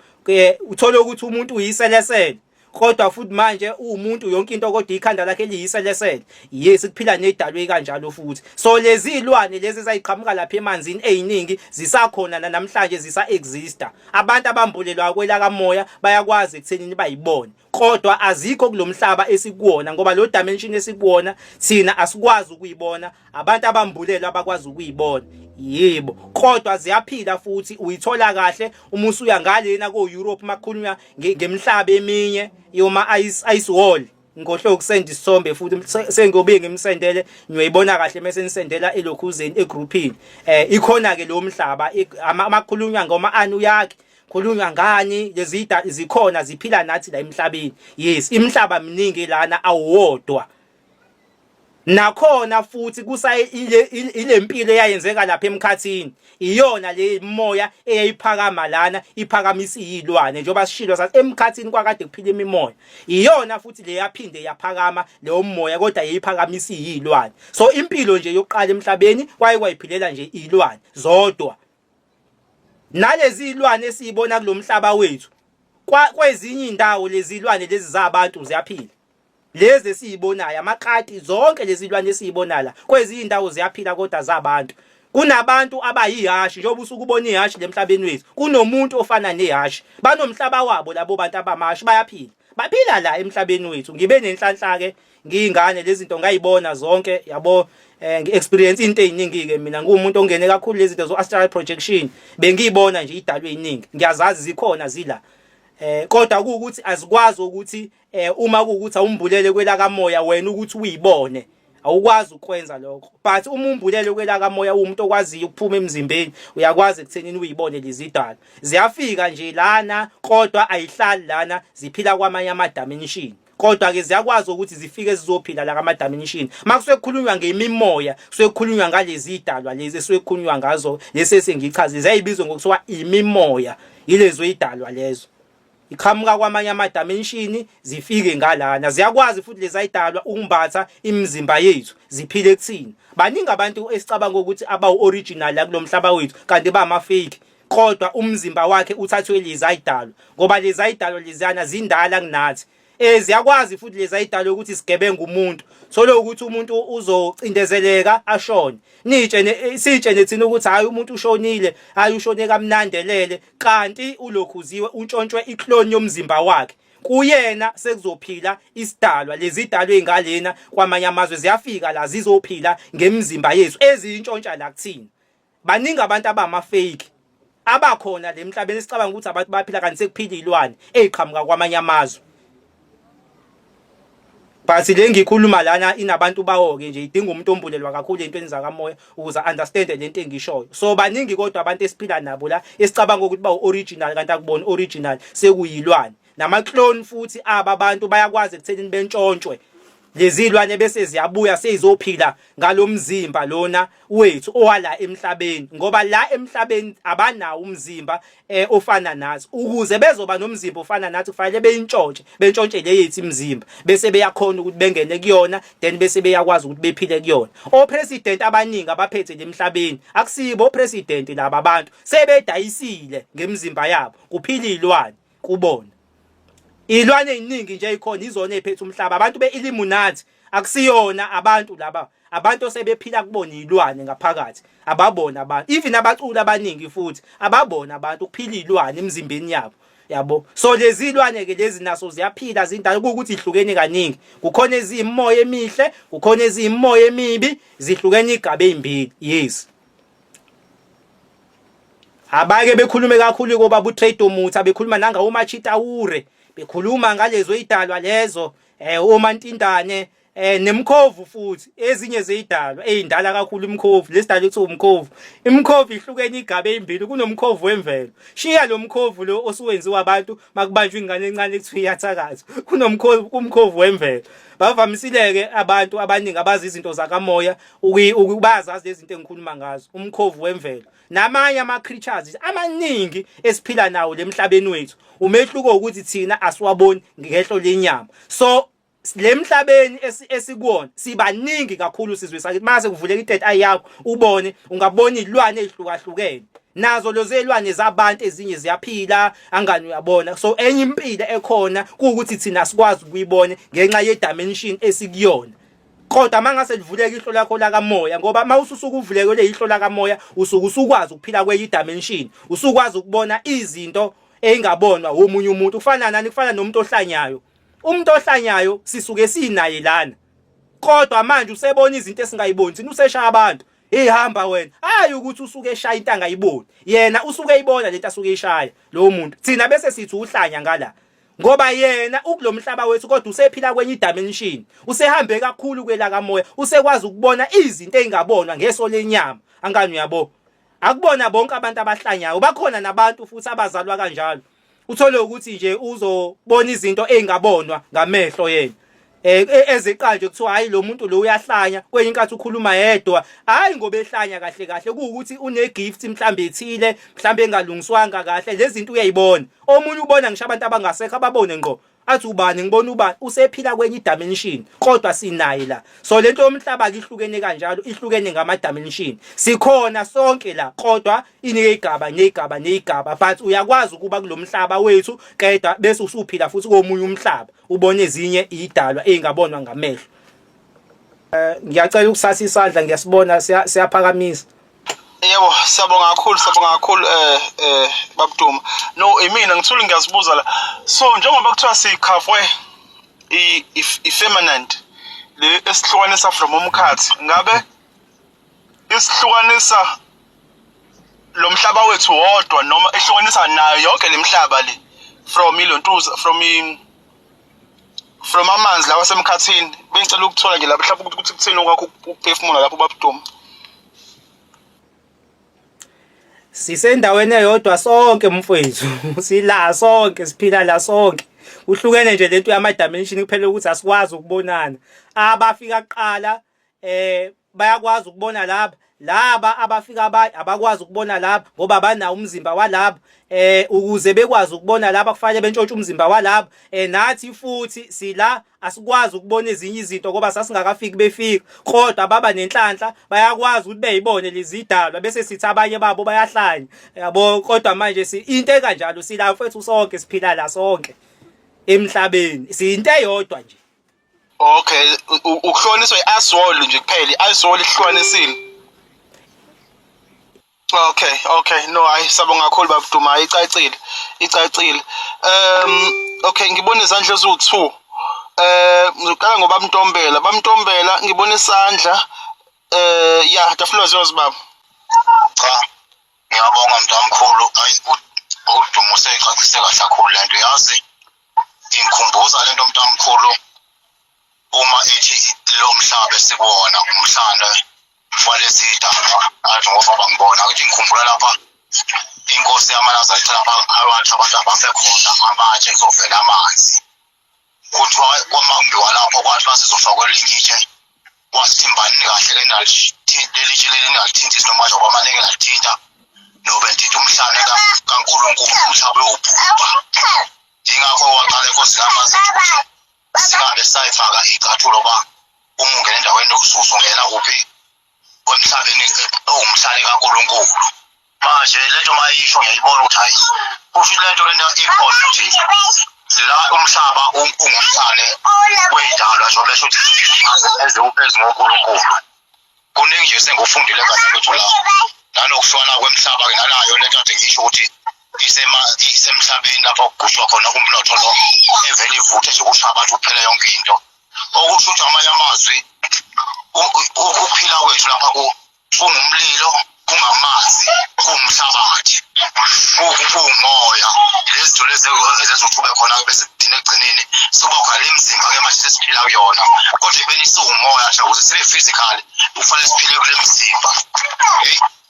uthola ukuthi umuntu uyiselesele kodwa futhi manje umuntu yonke into kodwa ikhanda lakhe liyiselesele. Yes kuphila nedalwe kanjalo futhi. So lezi ilwane lezi ezayiqhamuka lapha emanzini eziningi zisakhona namhlanje zisa exista. Abantu abambulelwa kwela kamoya bayakwazi ekuthenini bayibone. Kodwa azikho kulomhlaba esikuwona ngoba lo dimension esikuwona thina asikwazi ukuyibona abantu abambulelwa abakwazi ukuyibona. Yebo kodwa ziyaphila futhi uyithola kahle uma usuya ngalena ko Europe makhulunywa ngemhlaba eminye yoma ice wall ngohlo ukusenda isithombe futhi sengobe ngimsendele ngiyoyibona kahle mase nisendela elokhuzeni egroupini ikhona ke lo mhlaba amakhulunywa ngoma anu yakhe khulunywa ngani lezi zikhona ziphila nathi la emhlabeni. Yes imhlaba miningi lana awodwa nakhona futhi kusaye ile mpilo eyayenzeka lapha emkhathini iyona le moya eyayiphakama lana iphakamisa izilwane njengoba sishilo sathi emkhathini kwakade kuphila imimoya iyona futhi le yaphinde yaphakama leyo moya kodwa yayiphakamisa izilwane so impilo nje yokuqala emhlabeni kwayiphilela nje izilwane zodwa nalezi izilwane esizibona kulomhlaba wethu kwezinye indawo lezi izilwane lezi zabantu ziyaphila lezi esizibonayo amaqati zonke lezi izilwane esizibona la kwezinye indawo ziyaphila kodwa zabantu kunabantu abayihashi njengoba usukubona ihashi lemhlabeni wethu kunomuntu ofana nehashi banomhlaba wabo labo bantu abamashi baphila la emhlabeni wethu ngibe nenhlanhla ke ngiyingane lezi zinto ngayibona zonke yabo ngi-experience into eziningi ke mina ngumuntu ongene kakhulu lezi zinto zo astral projection bengiyibona nje idalwe eziningi ngiyazazi zikhona zila kodwa ukuthi azikwazi ukuthi uma kuukuthi awumbulele kwelaka moya wena ukuthi uyibone awukwazi ukwenza lokho but uma umbulele kwelaka moya umuntu okwaziyo ukuphuma emzimbeni uyakwazi ekuthenini uyibone lezi idala ziyafika nje lana kodwa ayihlali lana ziphila kwamanye ama-dimension kodwa ke ziyakwazi ukuthi zifike zizophila la kama-dimension makusuke kukhulunywa ngemimoya kusuke kukhulunywa ngalezi idalwa lezi esuke kukhulunywa ngazo lesi esengichaze ziyayibizwa ngokuthiwa imimoya yilezo idalwa lezo iqhamuka kwamanye ama-dimension zifike ngalana ziyakwazi futhi lezi ayidalwa ukumbatha imizimba yethu ziphile kuthini baningi abantu esicabanga ukuthi abawu-original la kulomhlaba wethu kanti bama-fake kodwa umzimba wakhe uthathwe lezi ayidalwa ngoba lezi ayidalwa leziyana zindala kunathi ziyakwazi futhi lezi ayidalwa ukuthi sigebenga umuntu solo ukuthi umuntu uzocindezeleka ashone sitshene thina ukuthi hayi umuntu ushonile hayi ushone kamnandelele kanti ulokhuziwe utshontshwe iclone yomzimba wakhe kuyena sekuzophila isidalwa lezi idalwe engalena kwamanye amazwe ziyafika la zizophila ngemizimba yethu ezintshontsha la kuthina baningi abantu abama-fake abakhona lemhlabeni esicabanga ukuthi abantu baphila kanti sekuphila izilwane eziqhamuka kwamanye amazwe but le ngikhuluma lana inabantu bawo-ke nje idinga umuntu ombulelwa kakhulu ey'ntweni zakamoya ukuze understande le nto engishoyo so baningi kodwa abantu esiphila nabo la esicabanga ukuthi bawu-original kanti akubona original sekuyilwane nama-clone futhi aba bantu bayakwazi ekuthenini bentshontshwe lezi izilwane bese ziyabuya seyizophila ngalo mzimba lona wethu owala emhlabeni ngoba la emhlabeni abanawo umzimba ofana nathi ukuze bezoba nomzimba ofana nathi kufanele bentshontshe le yethu imizimba bese beyakhona ukuthi bengene kuyona then bese beyakwazi ukuthi bephile kuyona opresident abaningi abaphethe lemhlabeni akusibo opresident laba abantu sebedayisile ngemizimba yabo kuphila izilwane kubona izilwane eziningi nje ikhona izona eziphethe umhlaba abantu be-Illuminati akusiyona abantu laba abantu osebephila kubona izilwane ngaphakathi ababona abantu even abaculi abaningi futhi ababona abantu kuphila izilwane emzimbeni yabo yabo so lezi izilwane ke lezi naso ziyaphila zindala ukuthi ihlukene kaningi kukhona ezimoya emihle kukhona ezimoya emibi zihlukene igabe ezimbili yes abake bekhulume kakhulu ngoba uTrade Mutha bekhuluma nanga uMachitawure bekhuluma ngalezo idalwa lezo oMantindane nemkhovu futhi ezinye zeyidalwa ezindala kakhulu imkhovu lesidala ukuthi umkhovu imkhovu ihlukene igabe ezimbili kunomkhovu wemvelo shiya lo mkhovu lo osuwenziwa abantu makubanjwa ingane encane ekuthiwa iyathakaza kumkhovu wemvelo bavamisileke abantu abaningi abazi izinto zakamoya ukubazazi lezi zinto engikhuluma ngazo umkhovu wemvelo namanye ama-creatures amaningi esiphila nawo lemhlabeni wethu umehluko ukuthi thina asiwaboni ngehlo lenyama so lemhlabeni esikuwona sibaningi kakhulu sizwe sakithi mase kuvuleka i-third eye yakho ubone ungabona izilwane ezihlukahlukene nazo lezo izilwane zabantu ezinye ziyaphila angani uyabona so enye impilo ekhona kuukuthi thina sikwazi ukuyibona ngenxa ye-dimension esikuyona kodwa mangase livuleka ihlo lakho lakamoya ngoba mawususuka uvulekele ihlo lakamoya usukwazi ukuphila kwenye i-dimension usukwazi ukubona izinto engabonwa omunye umuntu kufana nani kufana nomuntu ohlanyayo umuntu ohlanyayo sisuke sinaye lana kodwa manje usebona izinto esingayiboni thina useshaya abantu ehamba wena hayi ukuthi usuke eshaya into angayiboni yena usuke eyibona lento asuke eshaya lo muntu thina bese sithi uhlanya ngala ngoba yena ukulomhlaba wethu kodwa usephila kwenye i-dimension usehambe kakhulu kwelaka moya usekwazi ukubona izinto ezingabonwa ngeso lenyama angani uyabo akubona bonke abantu abahlanyayo bakhona nabantu futhi abazalwa kanjalo uthole ukuthi nje uzobona izinto ezingabonwa ngamehlo yena ezeqala nje kuthiwa hayi lo muntu lo uyahlanya kwenye inkathi ukhuluma yedwa hayi ngoba ehlanya kahle kahle kuwukuthi une gift mhlambe ethile mhlambe engalungiswanga kahle lezi zinto uyayibona omunye ubona ngisho abantu abangasekho ababone ngqo athi ubani ngibona ubani usephila kwenye dimension kodwa sinayi la so lento yomhlaba ke ihlukene kanjalo ihlukene ngama dimension sikhona sonke la kodwa inegaba but uyakwazi ukuba kulomhlaba wethu keda bese usuphila futhi komunye umhlaba ubone ezinye idalwa engabonwa ngamehlo ngiyacela ukusasa isandla ngiyasibona siyaphakamisa. Yebo, siyabonga kakhulu babuduma. No, imina ngithula ngiyazibuza la. So njengoba kuthiwa sikhavwe i-feminine le esihlukanisa from umkhathi, ngabe isihlukanisa lo mhlaba wethu wodwa noma ehlukanisa nayo yonke lemhlaba le from ilontuza from amanzi lawa semkhathini. Bengicela ukuthola nje lapha mhlawumbe ukuthi kutheni kwakho ukuphefumula lapho babuduma. Sisendaweni eyodwa sonke mfowethu sila sonke siphila la sonke uhlukene nje lento yama dimension kuphela ukuthi asikwazi ukubonana abafika kuqala bayakwazi ukubona laba abafika abakwazi ukubona laba ngoba banawo umzimba walabo ukuze bekwazi ukubona laba kufanele bentshontshe umzimba walabo nathi futhi sila asikwazi ukubona ezinye izinto ngoba sasingakafiki befika kodwa baba nenhlanhla bayakwazi ukuthi beyibone lezi idalwa bese sithi abanye babo bayahlanya yabo kodwa manje into kanjalo sila mfethu sonke siphila la sonke emhlabeni siyinto eyodwa nje. Okay, ukuhloniswa i-aswall nje kuphela i-aswall ihlukanisile. Okay, no, hayi sabonga kakhulu babuduma icacile. Okay, ngibona izandla eziwu2. Ngizokala ngoba bamntombela ngibona isandla yeah, the floor is yours baba. Cha, ngiyabonga mntamkhulu, ayi uduma useyicacise kahle kakhulu lento yazi. Ingikhumbuza lento mntamkhulu uma ethi lo mhlaba esikuwona umhlanga walezi idalwa athi ngoba bangibona ukuthi ngikhumbula lapha inkosi yamaNazaretha lapha abantu abasekhona amatshe kuzovela amanzi kuthiwa kwamangiwa lapho kwathi basizofakwa elinye wasithimbani kahle lelitshe lelingathinti noma nje kwamaneke lathinta nobentitha umhlane kaNkulunkulu umhlaba uyobhubha ingakho waqala inkosi yamaNazaretha singabe sayifaka icathulo ba uma ungena endaweni yokususa ungena kuphi kwemhlabeni owumhlane kaNkulunkulu manje lento mayisho ngiyayibona ukuthi hayi kusho lento lena ikhona ukuthi la umhlaba ungumhlane wedalwa njengoba esho ukuthi ezingonkulunkulu kuningi nje sengufundile kahle ukuthi la nanokuhlwana kwemhlaba ke nanayo lento kade ngisho ukuthi isemhlabeni lapho kugujwa khona umnotho lo evele ivuthe nje kusho abantu kuphela yonke into okusho ukuthi amanye amazwi ukuphila kwethu lapha kungumlilo kungamanzi kumhlabathi kungumoya lezi lezi ezizothuba khona bese kudine egcineni soba khona lemzimba ke manje sesiphila kuyona kodwa ibeni siwumoya nje ukuze sibe physical kufanele siphile kule mzimba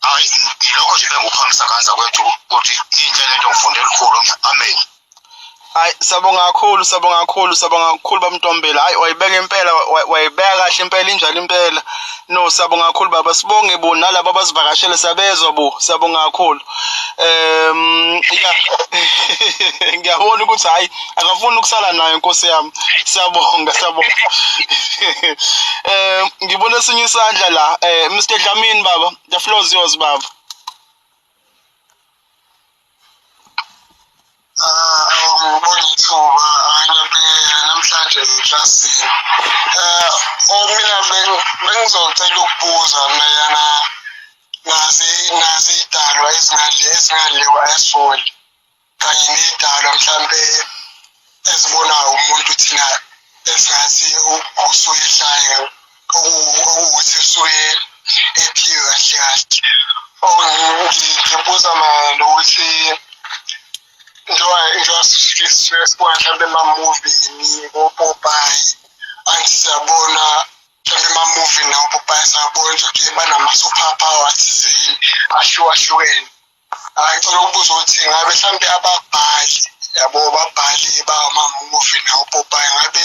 hayi ilokho nje benguphamisa kanza kwethu ukuthi indlela into ngifunde likhulu amen. Hayi sabonga kakhulu bamntombela hayi wayibeka impela wayibeka kahle impela injalo impela no sabonga kakhulu baba sibonge bo nalabo abasivakashele sabezwa bo sabonga kakhulu yeah ngiyabona ukuthi hayi akafuni ukusala nayo inkosi yami siyabonga ngibona esinye isandla la Mr Dlamini baba the floor is yours baba. Ngibona ithuba namhlanje eklasini mina bengizocela ukubuza mayana nazi idalwa ezingalewa esifoli kanye nedalwa mhlambe ezibonayo umuntu thina esingathi usuye ehlaya ukuthi usuye ephiwe kahle ngibuza mana ukuthi njengoba sibona mhlawumbe ema-movini koPopeye anti siyabona mhlawumbe ema-movie nawo uPopeye siyabona ukuthi banama-super powers thizeni ahlukahlukene. Ngicela ukubuza ukuthi ngabe mhlawumbe ababhali yabo babhali bama-movie nawo uPopeye ngabe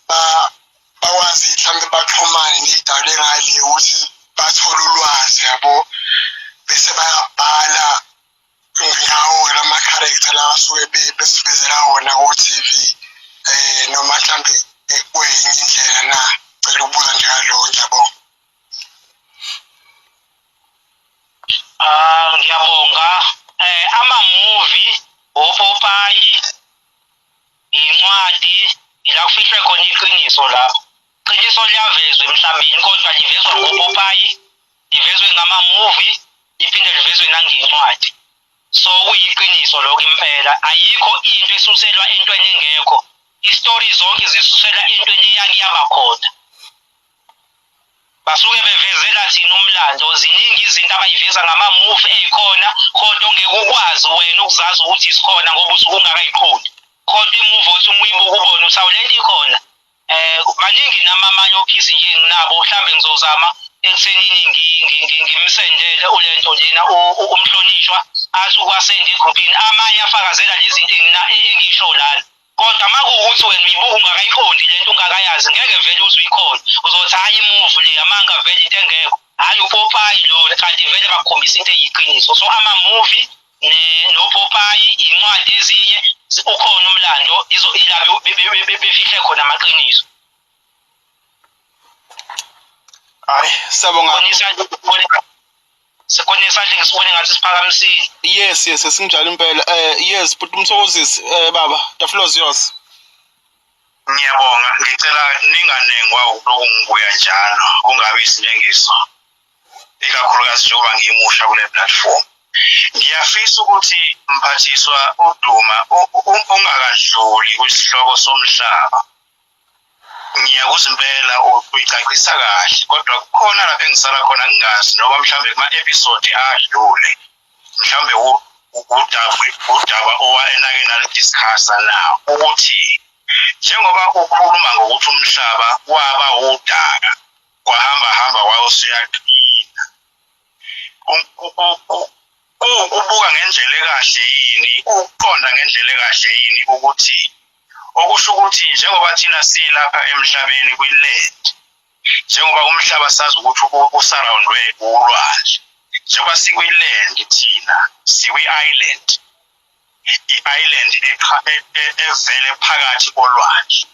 bakwazi mhlawumbe baxhumane ney'dawu engale ukuthi bathole ulwazi yabo bese bayabhala ngawo lama-character lawa asuke besivezela wona ku-TV noma mhlawumbe kwenye indlela na cela ukubuza njalo ngiyabonga. Ngiyabonga. Ama-movie opopayi incwadi ila kufihlwe khona iqiniso lapho. Iqiniso liyavezwa emhlabeni kodwa livezwa ngopopayi, livezwe ngama-movie, liphinde livezwe nangencwadi. So kuyiqiniso lokho impela. Ayikho into esuselwa entweni engekho. Istori zonke zisuselwa entweni eyake yabakhona. Basuke bevezela thina umlando, ziningi izinto abayiveza ngama-movie eyikhona kodwa ongeke ukwazi wena ukuzazi ukuthi isikhona ngoba usuke ungakayiqondi. Kodwa imuvi othi uma uyibuka ubone ukuthi awu lento ikhona. Baningi namamanye ophisi nje nginabo mhlambe ngizozama ekuthenini ngimsendele ulento lena umhlonishwa athi ukwasenda egroupini amanye afakazela lezi zinto engiyisho lana. Kodwa makuwukuthi wena uyibuka ungakayiqondi lento ungakayazi ngeke vele uziyikhona. Uzothi hayi imuvi le amanga vele into engekho. Hayi upopayi lo kanti vele bakukhombisa into eyiqiniso. So ama-movie nopopayi incwadi ezinye ukhona umlando ilabe befihle khona amaqiniso. Hayi siyabonga. Sikhona isandla ngisibone ngathi siphakamisile. Yes sinjalo impela. Yes but umthokozisi baba the floor is yours. Ngiyabonga, ngicela ninganengwa ukuloku ngibuya njalo kungabe isinyengiso ikakhulukazi njengoba ngimusha kule platform. Ngiyafisa ukuthi mphathiswa uDuma ungakadluli kwisihloko somhlaba. Ngiyakuza impela uyicacisa kahle kodwa kukhona lapha engisala khona ngingazi noma mhlambe kuma-episode adlule mhlambe udaba owayenake nalidiscussa nawo ukuthi njengoba ukhuluma ngokuthi umhlaba waba udaka kwahamba wayosuyaqina ukubuka ngendlela ekahle yini ukuqonda ngendlela ekahle yini ukuthi okusho ukuthi njengoba thina silapha emhlabeni kwiland njengoba umhlaba sazi ukuthi usurroundwe ulwandle njengoba sikwiland thina sikwi-island i-island evele phakathi kolwandle.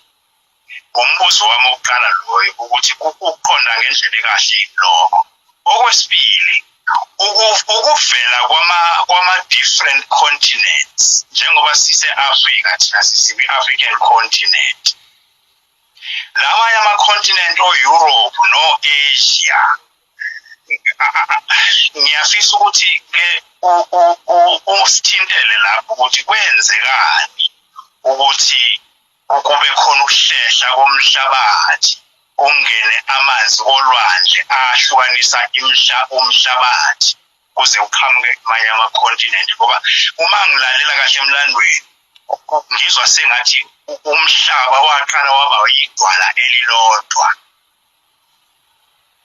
Umbuzo wami wokuqala loyo ukuthi ukuqonda ngendlela ekahle lokho. Okwesibili ukuvela kwama-different continents njengoba sise-Afrika thina sikwi-African continent. Lamanye ama-continent o-Europe no-Asia ngiyafisa ukuthi ke usithintele lapho ukuthi kwenzekani ukuthi kube khona ukuhlehla komhlabathi ungene amanzi olwandle ahlukanisa umhlabathi kuze uqhamuke kumanye ama-continent ngoba uma ngilalela kahle emlandweni ngizwa sengathi umhlaba waqala waba yigcwala elilodwa.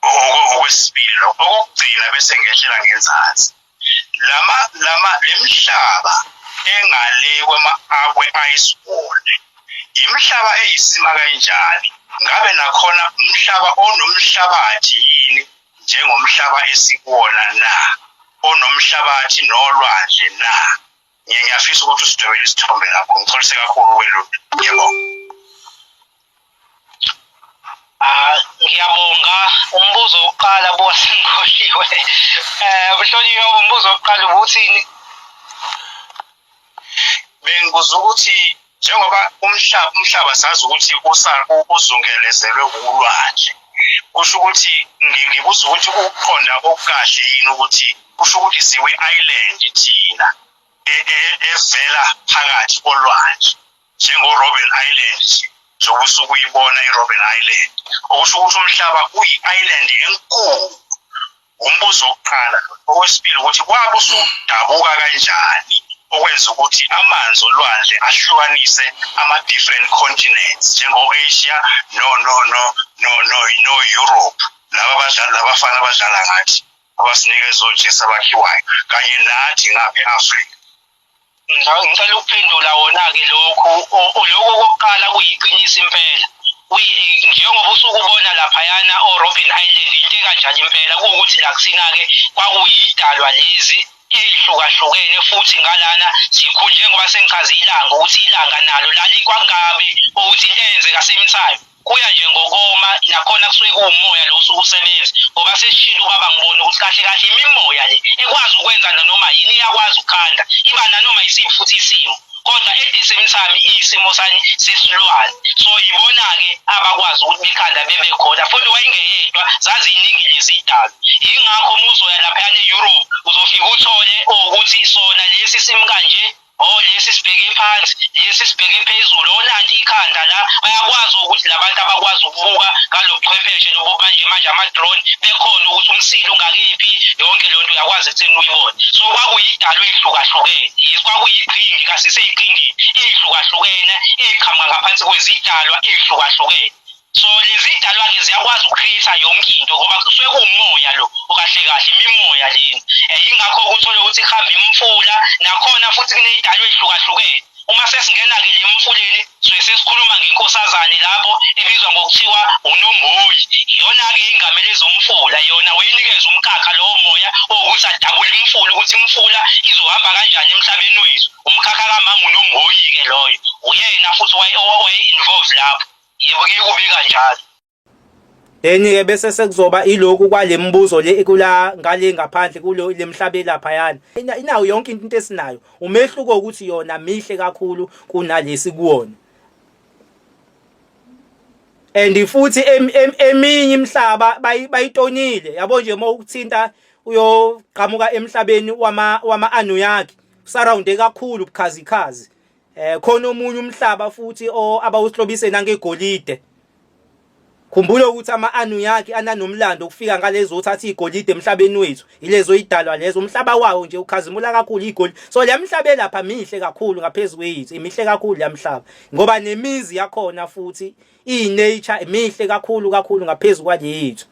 Okwesibili lokho okugcina bese ngehlela ngenzansi le mihlaba engale kwe-ice wall imihlaba eyisima kanjani ngabe nakhona umhlaba onomhlabathi yini njengomhlaba esikuwona na onomhlabathi nolwandle na. Ngiyafisa ukuthi usidwebele isithombe lapho ngitholise kakhulu kwelo. Ngiyabonga. Ngiyabonga. Umbuzo wokuqala bosengikhohliwe. Mhlonishwa umbuzo wokuqala ubuthini? Bengibuza ukuthi njengoba umhlaba sazi ukuthi uzungelezelwe ulwandle kusho ukuthi ngibuza ukuthi ukuqonda okukahle yini ukuthi kusho ukuthi siwe-island thina evela phakathi kolwandle njengo-Robben Island njengoba usuke uyibona i-Robben Island okusho ukuthi umhlaba uyi-island enkulu. Umbuzo wokuqala. Okwesibili ukuthi kwabe usudabuka kanjani okwenza ukuthi amanzi olwandle ahlukanise ama-different continents njengo-Asia no-Europe labafana abadlala ngathi abasinikeza ojesi abakhiwayo kanye nathi ngapha e-Afrika. Ngicela ukuphendula wona-ke lokhu okokuqala kuyiqiniso impela. njengoba usukubona laphayana o-Robben Island into ekanjani impela kuwukuthi la kusina-ke kwakuyidalwa lezi ey'hlukahlukene futhi ngalana sikhulu njengoba sengichaze ilanga ukuthi ilanga nalo lalikwangabi ukuthi into eyenzeka same time kuya nje ngokoma nakhona kusuke kuwumoya lo usuke usebenza ngoba sesishilo kwaba ngibona ukuthi kahle kahle imimoya le ekwazi ukwenza nanoma yini iyakwazi ukukhanda iba nanoma yisiphi futhi isimo kodwa at the same time iyisimo sani sesilwane so yibona-ke abakwazi ukuthi bekhanda bebe khona futhi wayengeyedwa zaziningi lezi idalwa yingakho uma uzoya laphayana e-Europe uzofika uthole ukuthi sona lesi simi kanje lesi sibheke phansi lesi sibheke phezulu onanti ikhanda la bayakwazi ukuthi labantu abakwazi ukubuka ngalobuchwepheshe lobo manje ama-drone bekhona ukuthi umsilo ungakephi yonke le nto uyakwazi ekutheni uyibone so kwakuyidalwa ey'hlukahlukene kwakuyiqhingi kasisey'qhingini ey'hlukahlukene ey'qhamuka ngaphansi kwezidalwa ey'hlukahlukene so lezi idalwa-ke ziyakwazi ukucreate yonke into ngoba kusuke kuwumoya lo okahle kahle imimoya leni yingakho uthole ukuthi kuhamba imfula nakhona futhi kuney'dalwa ey'hlukahlukene uma sesingena-ke le mfuleni suke sesikhuluma ngenkosazane lapho ebizwa ngokuthiwa uNomhoyi iyona-ke ingamele zomfula yona wayenikeza umkhakha lowo moya owukuthi adabule imfula ukuthi imfula izohamba kanjani emhlabeni wethu umkhakha kamama uNomhoyi-ke loyo uyena futhi waye-involve lapho yebo-ke kube kanjalo Then-ke bese sekuzoba ilokhu kwale mbuzo le ikula ngale ngaphandle kulo lemhlabe laphayana inawo yonke into esinayo umehluko ukuthi yona mihle kakhulu kunalesi kuwona and futhi eminye imhlaba bayitonile yabo nje uma ukuthinta uyoqhamuka emhlabeni wama-Anunnaki surround kakhulu bukhazikhazi khona omunye umhlaba futhi abawuhlobise nangegolide. Khumbula ukuthi ama-Anunnaki ananomlando ukufika ngalezo uthatha igolide emhlabeni wethu ilezo idalwa lezo umhlaba wawo nje ukhazimula kakhulu igolide so le mhlaba lapha mihle kakhulu ngaphezulu kwethu imihle kakhulu le mhlaba ngoba nemizi yakhona futhi i-nature mihle kakhulu ngaphezulu kwaleyethu.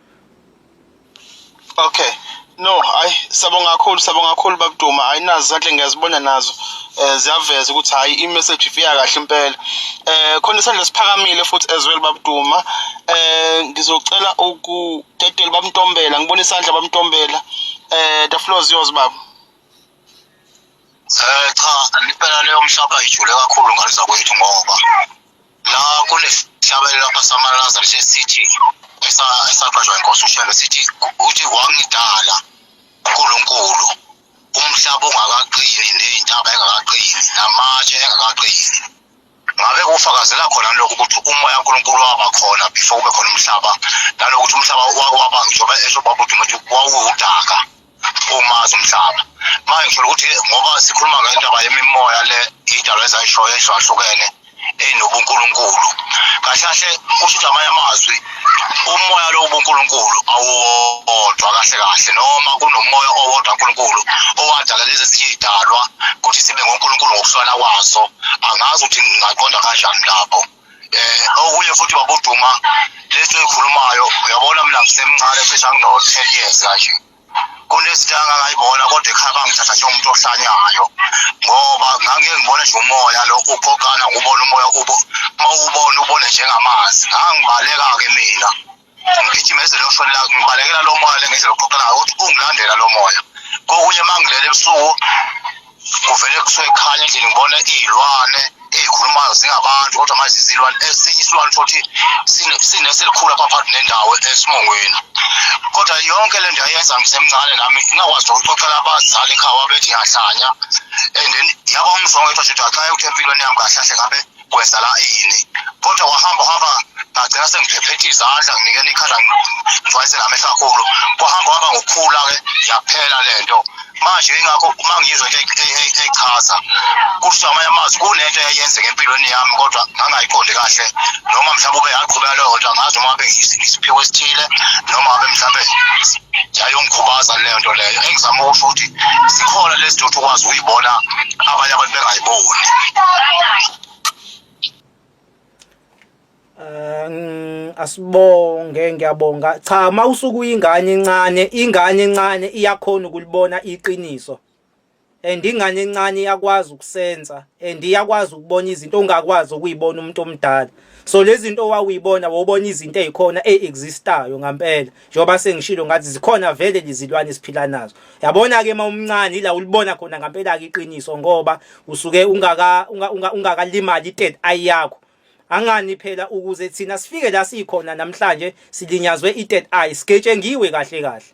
Okay, no, sabonga kakhulu babuduma ayinazo zanhle ngiyazibona nazo ziyaveza ukuthi hayi i-message ifika kahle impela khona isandla siphakamile futhi as well babuduma ngizocela ukudedela babamntombela ngibona isandla babamntombela the floor is yours baba. Cha impela leyo mhlaba ijule kakhulu ngaliza kwethu ngoba la kunesihlabelo lapha samalaza lesithi esaqajwa inkosi ushelo sithi uthi wangidala uNkulunkulu umhlaba ungakaqini nezintaba engakaqini namatshe engakaqini ngabe kufakazela khona lokho ukuthi umoya kaNkulunkulu waba khona before kube khona umhlaba nalokuthi umhlaba waba ngisho esho babuthi manje wawudaka umazi umhlaba manje ngisho ukuthi ngoba sikhuluma ngendaba yemimoya le idalwa ezayishoyo ehlukahlukene enobuNkulunkulu kahle kusho ukuthi amanye amazwi umoya lo ubuNkulunkulu awodwa kahle noma kunomoya owodwa uNkulunkulu owadala lezi zidalwa ukuthi sibe ngoNkulunkulu ngokuswana kwazo angazi ukuthi ngingaqonda kanjani lapho okunye futhi babuduma leso ekhulumayo uyabona mina ngisemncane cishe ngino 10 years kanje kunesitanga ngayibona kodwa ekhaya bangithatha njengomuntu ohlanyayo ngoba ngake ngibone nje umoya lo uphokana ngubona umoya mawubona ubone njengamazi ngangibaleka-ke mina ngigijimezele ushoni la ngibalekela lo moya le ngendlela uphokana ukuthi ungilandela lo moya kokunye mangilele ebusuku kuvele kusuke khanya endlini ngibona iy'lwane ey'khulumayo zingabantu kodwa manje zizilwane esinye isilwane futhi sineselikhulu apha phakathi nendawo esimongweni kodwa yonke le nto yayenza ngisemncane nami ngingakwazi nokuxoxela abazali ekhaya wabethi ngiyahlanya and then yaba umzongo wethu asho ukuthi ukuthi empilweni yami kahlahle ngabe kwenza la ini kodwa wahamba ngagcina sengiphephethe izandla nginikena ikhala ngijwayeze namehlo kakhulu kwahamba ngokukhula-ke yaphela le nto manje ingakho uma ngizwe into eyichaza kusho amanye amazwi kunento eyenzeka empilweni yami kodwa ngangayiqondi kahle noma mhlawumbe ube yaqhubeka leyo nto angazi noma ngabe isiphiwo esithile noma ngabe mhlawumbe yayongikhubaza leyo nto leyo engizama ukusho ukuthi sikhona lezi zinto ukwazi ukuyibona abanye abantu bengayiboni. Asibonge ngiyabonga cha mawusuku ingane encane iyakhona ukulibona iqiniso and ingane encane iyakwazi ukusensa and iyakwazi ukubona izinto ongakwazi ukuyibona umuntu omdala. So lezi zinto owawuyibona wawubona izinto ezikhona existayo ngempela njengoba sengishilo ngathi zikhona vele lezilwane esiphila nazo. Yabona ke mawumncane ila ulibona khona ngempela ke iqiniso ngoba usuke ungakalimali i-third eye yakho. Angani phela ukuze thina sifike la sikhona namhlanje silinyazwe i-third eye sketche ngiwe kahle kahle.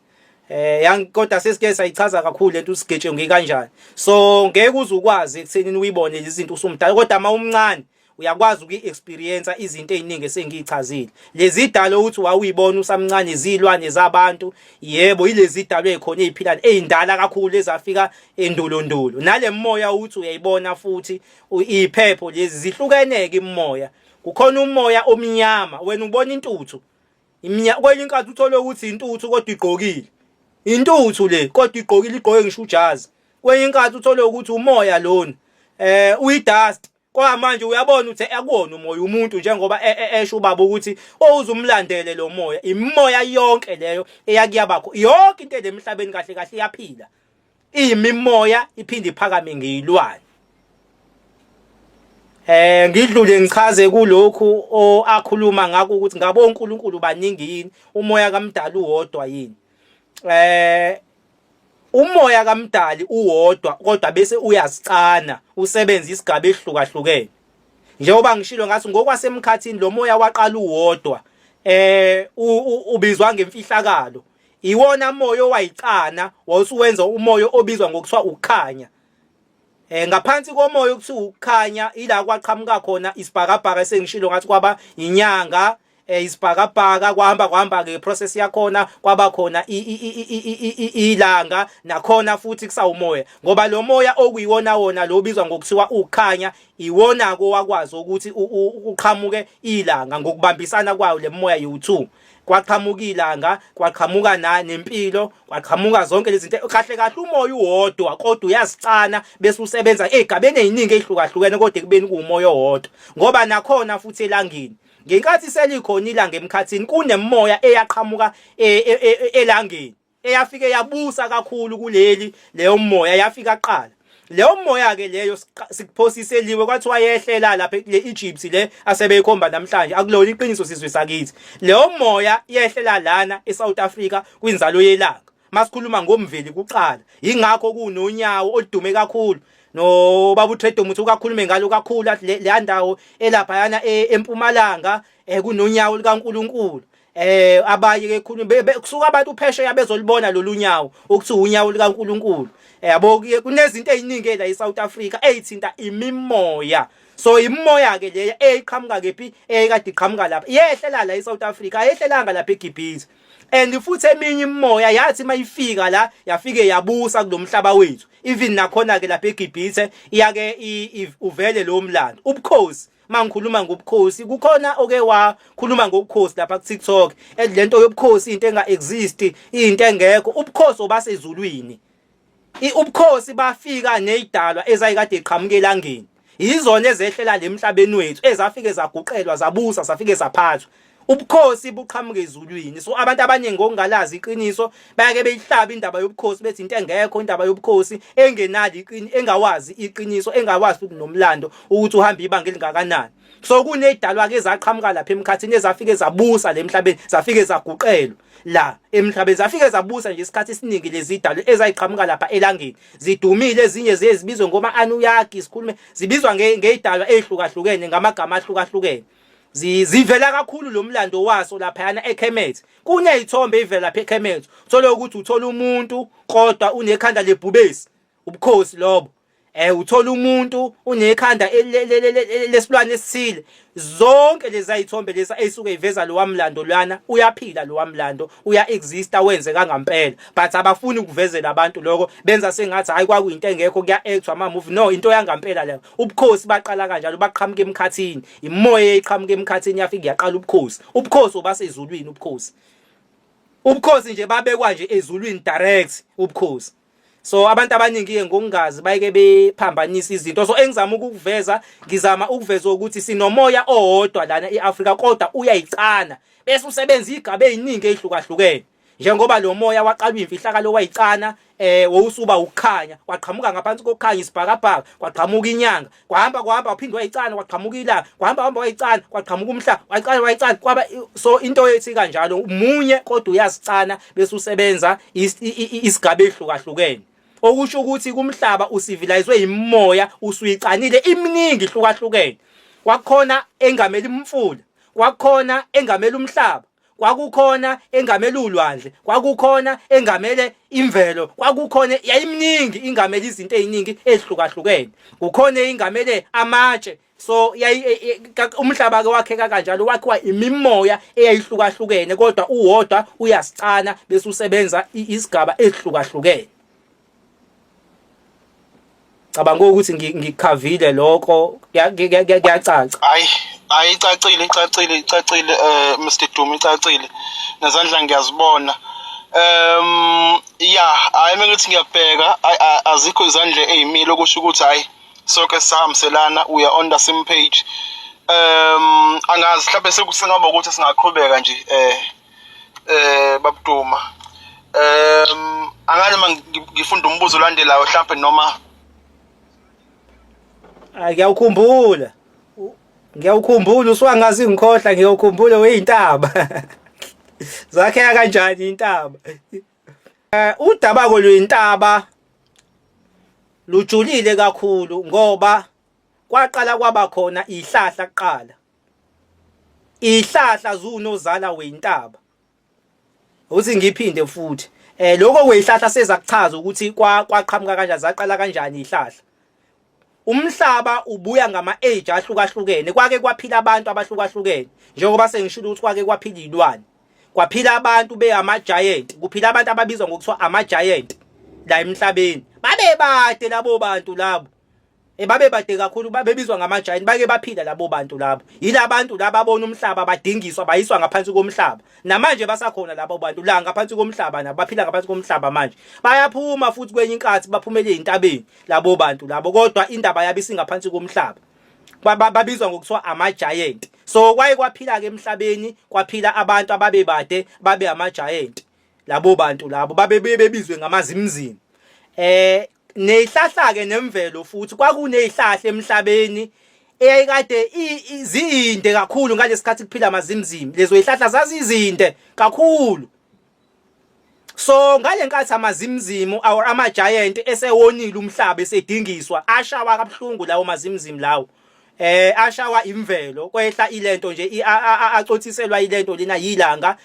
Kodwa sesike sayichaza kakhulu lento usigetshe ngikanjani. So ngeke uzukwazi ekuthenini uyibone lezi zinto usumdala kodwa mawumncane uyakwazi uku-experience izinto eziningi esengiyichazile. Lezi dalo ukuthi wawuyibona usamncane izilwane zabantu yebo yilezi dalo ezikhona eziphilayo ezindala kakhulu ezafika endolondolo. Nale moya uthi uyayibona futhi iphepho lezi zihlukeneke imoya. Kukhona umoya omnyama wena ubona intuthu. Kwenye inkathi uthole ukuthi intuthu kodwa igqokile. Intuthu le kodwa igqokile igqoke ngisho ujazi. Kwenye inkathi uthole ukuthi umoya lona uyidust. Kwa manje uyabona ukuthi akuwona umoya umuntu njengoba esho ubaba ukuthi uzumlandele lo moya. Imoya yonke leyo eyakuyabakho yonke into emhlabeni kahle kahle iyaphila. Imimoya iphinde iphakame ngezilwane. Ngidlule ngichaze kulokhu akhuluma ngakho ukuthi ngabe uNkulunkulu baningi yini umoya kaMdali uwodwa yini. Umoya kaMdali uwodwa kodwa bese uyazicana usebenza isigaba ehlukahlukene. Njengoba ngishilo ngathi ngokwasemkhathini lo moya waqala uwodwa ubizwa ngemfihlakalo. Iwona moya owayicana wawusuwenza umoya obizwa ngokuthiwa ukukhanya. Ngaphansi komoya okuthiwa ukukhanya ila kwaqhamuka khona isibhakabhaka esengishilo ngathi kwaba inyanga isibhakabhaka kwahamba ke process yakhona kwaba khona ilanga nakhona futhi kusawumoya ngoba lo moya okuyiwona wona lo bizwa ngokuthiwa ukukhanya iwona ko wakwazi ukuthi uqhamuke ilanga ngokubambisana kwayo le moya yi2 kwaqhamuka ilanga kwaqhamuka nempilo kwaqhamuka zonke lezi zinto kahle kahle umoya uwodwa kodwa uyazicana bese usebenza egabeni eziningi ehlukahlukene kodwa kubeni kuumoya owodwa ngoba nakhona futhi elangeni ngenkathi selikhona ilanga emkhathini kunemoya eyaqhamuka elangeni eyafike yabusa kakhulu kuleli leyo moya yafika qala leyo moya ke leyo sikuphosiseliwe kwathi wayehlela lapha eEgypt le asebeyikhomba namhlanje akulona iqiniso sizwe sakithi leyo moya yehlela lana eSouth Africa kwinzalo yelanga masikhuluma ngomveli kuqala ingakho kunonyawo oludume kakhulu no baba uTredo muthi ukakhulume ngalo kakhulu le ndawo elapha yana eMpumalanga kunonyawo likaNkuluNkulu abaye ke khuluma kusuka abantu phesheya bezolibona lolunyawo ukuthi unyawo likaNkuluNkulu yabo kunezinto eziningi la eSouth Africa ezithinta imimoya so imimoya ke leya eyiqhamuka kephi ekade iqhamuka lapha yehlela la eSouth Africa yehlelanga lapha eGibhithe and futhi eminye imimoya yathi mayifika la yafike yabusa kulomhlaba wethu even nakhona ke lapha eGibhithe iyake uvele lo mlando ubukhosi mangikhuluma ngobukhosi kukhona oke wakhuluma ngobukhosi lapha ku TikTok lento yobukhosi into enga exist into engekho ubukhosi obasezulwini ubukhosi bafika nezidalwa ezayikade iqhamuke elangeni izona ezehlela lemhlabeni wethu ezafike zaguqelwa zabusa safike saphathwa ubukhosi buqhamuke ezulwini so abantu abaningi ngokungalazi iqiniso bayake beyihlaba indaba yobukhosi bethi into engekho indaba yobukhosi engenali iqiniso engawazi iqiniso engawazi futhi nomlando ukuthi uhamba ibanga elingakanani so kunezidalwa ke ezaqhamuka lapha emkhathini ezafike zabusa lemhlabeni zafike zaguqelwa la emhlabeni zafike zabusa nje isikhathi esiningi lezi zidalwa ezayiqhamuka lapha elangeni zidumile ezinye zibizwe ngoma Anunnaki sikhulume zibizwa ngezidalwa ezihlukahlukene ngamagama ahlukahlukene zivela kakhulu lo mlando waso lapha yana eKemet kunezithombe evela lapha eKemet uthola ukuthi uthola umuntu kodwa unekhanda lebhubesi ubukhosi lobo uthola umuntu unekhanda lesilwane esithile zonke lezi ayithombe lesa esuke iveza lo wamlando lwana uyaphila lo wamlando uya exista wenze kangempela but abafuni ukuvezela abantu lokho benza sengathi hayi kwakuyinto engekho kuya act ama movie no into yangempela leyo ubukhosi baqala kanjalo baqhamuka emkhathini imoya eqhamuka emkhathini yafika yaqala ubukhosi obasezulwini ubukhosi nje babekwa nje ezulwini direct ubukhosi so abantu abaningi ngokungazi bayike bephambanisa izinto so engizama ukuveza ngizama ukuveza ukuthi sinomoya owodwa lana eAfrika kodwa uyayicana bese usebenza igaba eziningi ezihlukahlukene njengoba lo moya waqala imfihlakalo wayicana wawusuba ukukhanya kwaqhamuka ngaphansi kokukhanya isibhakabhaka kwaqhamuka inyanga kwahamba waphindwa wayicana kwaqhamuka ilanga kwahamba wayicana kwaqhamuka umhlaba wayicana kwaba so into yethi kanjalo umunye kodwa uyasicana bese usebenza isigaba ehlukahlukene okusho ukuthi kumhlaba usivilizwe imimoya usuyicanile iminingi ihlukahlukene kwakhona engamela imfula kwakhona engamela umhlaba kwakukhona engamela ulwandle kwakukhona engamele imvelo kwakukhona yayiminingi ingamela izinto eziningi ezihlukahlukene kukhona ingamele amatshe so umhlaba ke wakheka kanjalo wakhiwa imimoya eyihlukahlukene kodwa uwodwa uyasicana bese usebenza isigaba ezihlukahlukene cabanga ukuthi ngikhavile lokho kuyacaca hayi icacile Mr Dumi icacile nezandla ngiyazibona hayi mengithi ngiyabheka azikho izandla ezimile okusho ukuthi hayi sonke sihambiselana we are on the same page angazi mhlawumbe sekusengaba ukuthi singaqhubeka nje babuduma angani ngifunda umbuzo olandelayo mhlawumbe noma ngiyawukhumbula uswangazi ngikhohla ngiyawukhumbula weyintaba zakheka kanjani intaba udabako lwentaba lujulile kakhulu ngoba kwaqala kwaba khona ihlahla kuqala ihlahla zunozala wentaba uthi ngiphinde futhi lokho kweyihlahla seza kuchaza ukuthi kwaqhamuka kanjani zaqala kanjani ihlahla umhlaba ubuya ngama-age ahlukahlukene kwake kwaphila abantu abahlukahlukene njengoba sengishilo ukuthi kwake kwaphila izilwane kwaphila abantu beyama-giant kuphila abantu ababizwa ngokuthiwa ama-giant la emhlabeni babebade labo bantu labo babebade kakhulu babebizwa ngama-giant bake baphila labo bantu labo yilabantu laba abona umhlaba badingiswa bayiswa ngaphansi komhlaba namanje basakhona labo bantu la ngaphansi komhlaba nabo baphila ngaphansi komhlaba manje bayaphuma futhi kwenye inkathi baphumele ezintabeni labo bantu labo kodwa indaba yabo isingaphansi komhlaba babizwa ngokuthiwa ama-giant so kwaye kwaphila ke emhlabeni kwaphila abantu ababebade babe ama-giant labo bantu labo babebizwe ngamazimzimu nezihlahla ke nemvelo futhi kwakunezihlahla emhlabeni eyayikade izinde kakhulu ngalesikhathi kuphila amazimzimu lezo zihlahla zazizinde kakhulu so ngalenkathi amazimzimu or ama-giant esewonile umhlaba esedingiswa ashawa kabuhlungu lawo mazimzimu lawo ashawa imvelo kwehla ilento nje acothiselwa ilento lena yilanga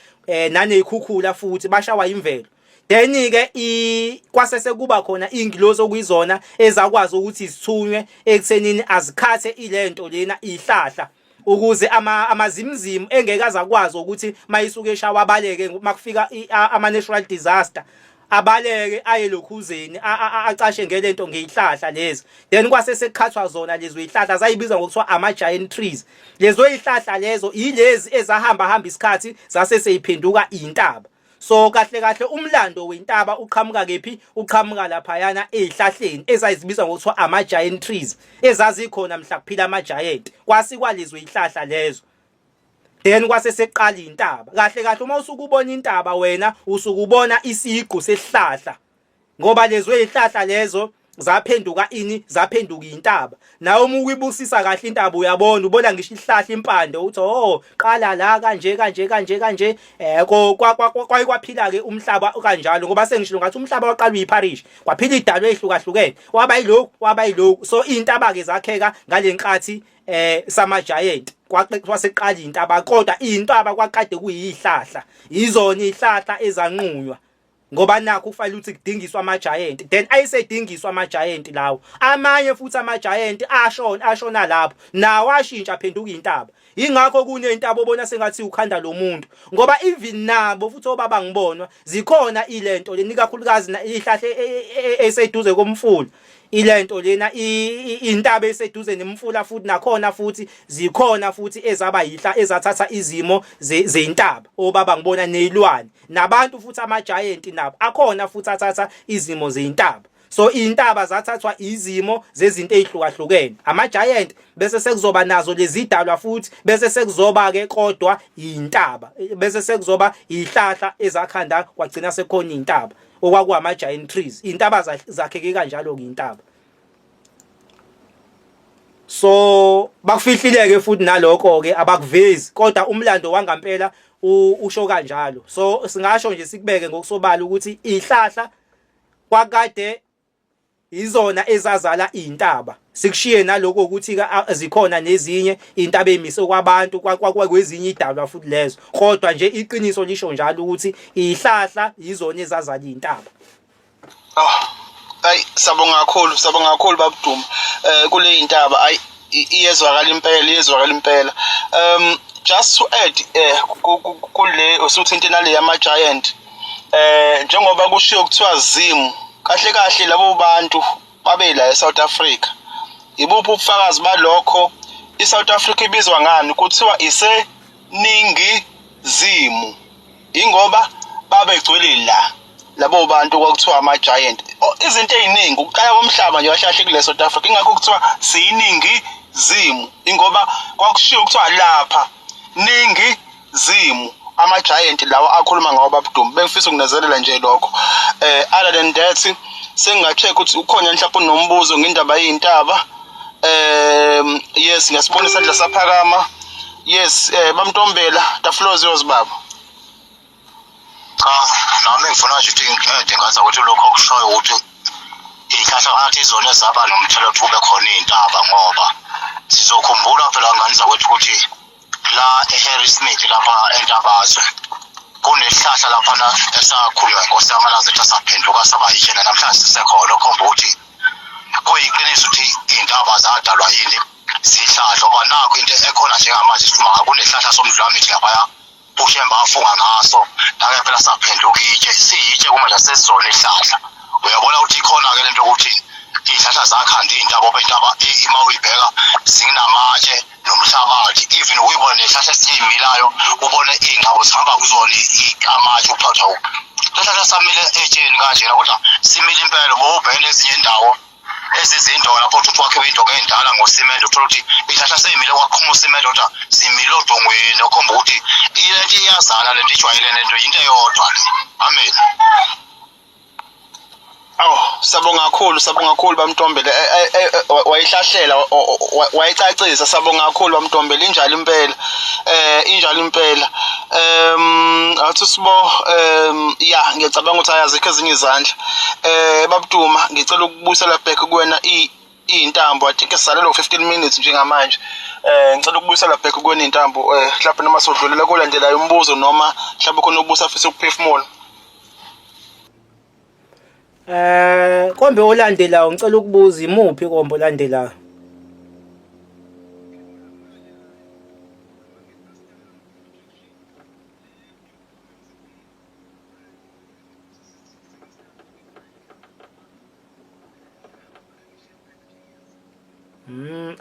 nanezikhukhula futhi bashawa imvelo then ke kwasese kuba khona ingilosi okuyizona ezakwazi ukuthi izithunywe ekuthenini azikhathe ilento lena ihlahla ukuze amazimzimu engeke azakwazi ukuthi mayisuke eshawa abaleke makufika ama natural disaster abaleke aye lokhuzeni acashe ngelento ngezihlahla lezi then kwasese kukhathwa zona lezo zihlahla zayibizwa ngokuthiwa ama-giant trees lezo zihlahla lezo yilezi ezahamba isikhathi zase seyiphenduka intaba so kahle umlando wentaba uqhamuka kephi uqhamuka laphayana ezihlahleni ezayizibizwa ngokuthiwa ama-giant trees ezazikhona mhla kuphila ama-giant kwasikwa lezo zihlahla lezo then kwase seqala intaba kahle uma usukubona intaba wena usukubona isiqu sesihlahla ngoba lezo zihlahla lezo zaphenduka zaphenduka intaba nawe uma ukuyibusisa kahle intaba uyabona ubona ngisho ihlahla impande uthi qala la kanje kwaphila ke umhlaba kanjalo ngoba sengishilo ngathi umhlaba waqala uyiparish kwaphila idalwe ehlukahlukene waba yilokhu so intaba ke zakheka ngalenkathi sama-giant kwaseqala intaba kodwa intaba kwaqade kuyihlahla izona izihlahla ezanqunywa ngoba nakho kufanele ukuthi kudingiswa ama-giant then ayisedingiswa ama-giant lawo amanye futhi ama-giant ashona lapho nawo ashintsha aphenduka intaba ingakho kunentaba obona sengathi ukhanda lomuntu ngoba even nabo futhi obaba ngibonwa zikhona ilento lenikakhulukazi ihlahla eseduze komfula ilento lena intaba eseduze nemfula futhi nakhona futhi zikhona futhi ezaba yihla ezathatha izimo zeintaba obaba ngibona nezilwane nabantu futhi ama-giant nabo akhona futhi athatha izimo zeintaba So intaba zathathwa izimo zezinto ezihlukahlukene, ama-giant bese sekuzoba nazo lezi dalwa futhi, bese sekuzoba ke kodwa intaba, bese sekuzoba ihlahla ezakhanda kwagcina sekhona intaba okwakuwama-giant trees. Intaba zakheke kanjalo ke intaba. So bakufihlile-ke futhi nalokho-ke abakuvezi, kodwa umlando wangampela usho kanjalo. So singasho nje sikubeke ngokusobala ukuthi ihlahla kwakade izona ezazala intaba. Sikushiye naloko ukuthi zikhona nezinye intaba emise kwabantu kwezinye idalwa futhi lezo, kodwa nje iqiniso lisho njalo ukuthi ihlahla izona ezazala intaba. Hayi sabonga kakhulu babuduma kule intaba. Hayi iyezwakala impela. Just to add kule usuthinta nale yama-giant, njengoba kushiwo kuthiwa zimu, kahle labo bantu babe la eSouth Africa. Ibuphi ubufakazi balokho? iSouth Africa ibizwa ngani? Kuthiwa iseningizimu, ingoba babegcwele la labo bantu kwakuthiwa ama-giant. Izinto ey'ningi ukuqala komhlaba nje washahle kule South Africa, ingakho kuthiwa siyiningizimu, ingoba kwakushiwo kuthiwa lapha ningizimu ama-giant lawa akhuluma ngawo babuduma. Bengifisa ukunazelela nje lokho. Other than that senginga-check ukuthi ukhona mhlawumbe unombuzo ngendaba yey'ntaba. Yes, ngasibona isandla saphakama. Yes, bamntombela, the floor is yours baba. Cha, nami ngifuna nje ukuthi ngathi ukuthi lokho kushoyo ukuthi ihlahla ngathi izona ezaba nomthelo ukuthi kube khona iy'ntaba, ngoba sizokhumbula phela ngani zakwethu ukuthi la eHarrismith lapha eNtabazwe kunehlahla laphana esakhulunywa inkosi yamalazi ethi asaphenduka saba yishela namhlanje sisekhona, okhomba ukuthi kuyiqiniso ukuthi iy'ntaba zadalwa yini zihlahla. Ngoba nakho into ekhona njengamanje sifuma kunehlahla somdlwamithi laphaya ushemba afunga ngaso, la-ke phela saphenduka itshe, siyitshe kumanje sesizona ihlahla. Uyabona ukuthi ikhona-ke lento yokuthi iy'hlahla zakhanda iy'ntaba, intaba uma uyibheka zinamatshe nomhlabathi, even uyibona nehlahla esiyimilayo ubone iy'ngabo zihamba kuzona amatshe uphathwa lehlahla samile etsheni kanjena, kodwa simile impela. Bobhekene ezinye indawo ezizindawo lapho uthi wakhe iy'ndawo ey'ndala ngosimende, uthola ukuthi iy'hlahla sey'mile kwaqhuma usimende, kodwa zimile odongweni, okhomba ukuthi ilento iyazala lento ijwayelene lento yinto eyodwa le. Amen. Sabonga kakhulu bamntombela. Wayihlahlela wayicacisa. Sabonga kakhulu bamntombela. Injalo impela. Athi sibo ya ngiyacabanga ukuthi ayazikho ezinye izandla. Babuduma, ngicela ukubuyisela back kuwena iy'ntambo. I think sisalelo 15 minutes njengamanje. Ngicela ukubuyisela back kuwena iy'ntambo mhlawumbe noma sodlulela kolandela umbuzo noma mhlawumbe khona ubusa afisa ukuphefumula. Kombe olandelayo ngicela ukubuza imuphi kombe olandelayo?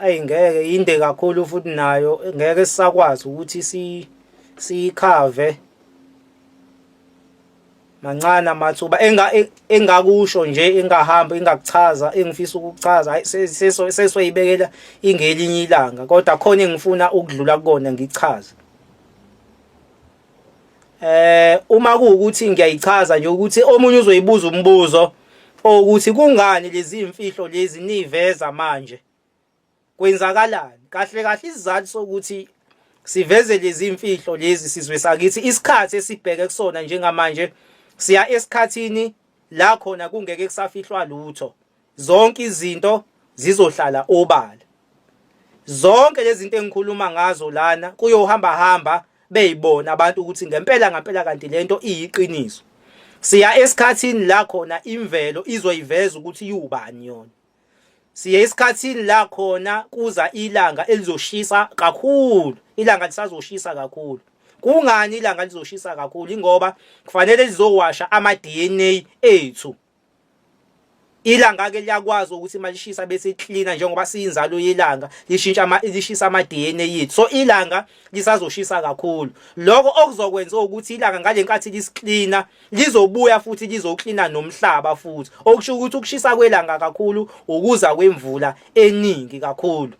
Ngeke inde kakhulu futhi nayo ngeke sisakwazi ukuthi siyikhave mancane amathuba engakusho nje, engahamba engakuchaza, engifisa ukukuchaza. Hayi sesoyibekela ingelinye ilanga, kodwa khona engifuna ukudlula kukona ngichaza. Uma kuwukuthi ngiyayichaza nje ukuthi omunye uzoyibuza umbuzo ukuthi kungani lezi imfihlo lezi niveza manje, kwenzakalani kahle isizathu sokuthi siveze lezi imfihlo lezi sizwe sakithi. Isikhathi esibheke kusona njengamanje siya esikhathini la khona kungeke kusafihlwa lutho, zonke izinto zizohlala obala. Zonke lezi zinto engikhuluma ngazo lana kuyohamba beyibona abantu ukuthi ngempela kanti lento iyiqiniso. Siya esikhathini la khona imvelo izoyiveza ukuthi yubani yona. Siya esikhathini la khona kuza ilanga elizoshisa kakhulu. Ilanga lisazoshisa kakhulu. Kungani ilanga lizoshisa kakhulu? Ingoba kufanele lizowasha ama-DNA ethu. Ilanga ke liyakwazi ukuthi malishisa bese cleaner njengoba siyinzalo yelanga lishisa ama DNA yethu. So ilanga lisazoshisa kakhulu. Lokho okuzokwenza ukuthi ilanga ngalenkathi lisicleaner lizobuya futhi lizocleaner nomhlaba futhi. Okusho ukuthi ukushisa kwelanga kakhulu ukuza kwemvula eningi kakhulu.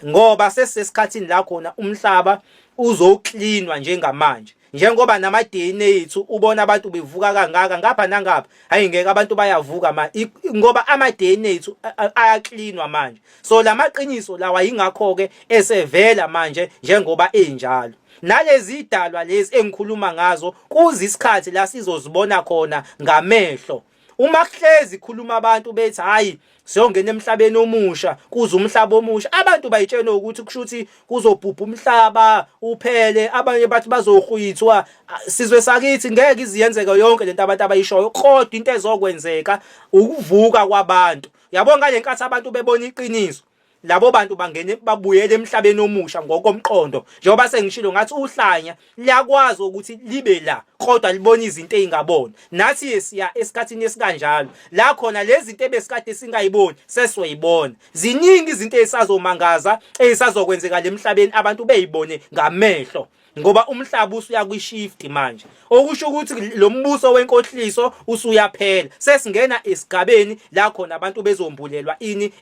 Ngoba sesisesikhathini la khona umhlaba uzocleanwa njengamanje. Njengoba nama DNA ethu ubona abantu bevuka kangaka ngapha nangapha hayi ngeke abantu bayavuka ngoba ama DNA ethu ayacleanwa manje. So lamaqiniso lawa yingakho ke esevela manje njengoba enjalo. Nalezi idalwa lezi engikhuluma ngazo kuza isikhathi la sizozibona khona ngamehlo. Uma kuhlezi khuluma abantu bethi hayi siyongena emhlabeni omusha kuza umhlaba omusha abantu bayitshena ukuthi kushuthi kuzobhubha umhlaba uphele abanye bathi bazohwithwa sizwe sakithi ngeke iziyenzeka yonke lento abantu abayishoyo kodwa into ezokwenzeka ukuvuka kwabantu yabo ngale nkathi abantu bebona iqiniso labo bantu bangene babuyele emhlabeni omusha ngokomqondo njengoba sengishilo ngathi uhlanya liyakwazi ukuthi libe la kodwa libona izinto ezingaboni nathi siya esikhathini esikanjalo la khona lezi zinto ebesikade singayiboni sesizoyibona ziningi izinto ezisazomangaza ezisazokwenzeka emhlabeni abantu beyibone ngamehlo ngoba umhlaba usuya kwishift manje okusho ukuthi lo mbuso wenkohliso usuyaphela sesingena esigabeni la khona abantu bezombulelwa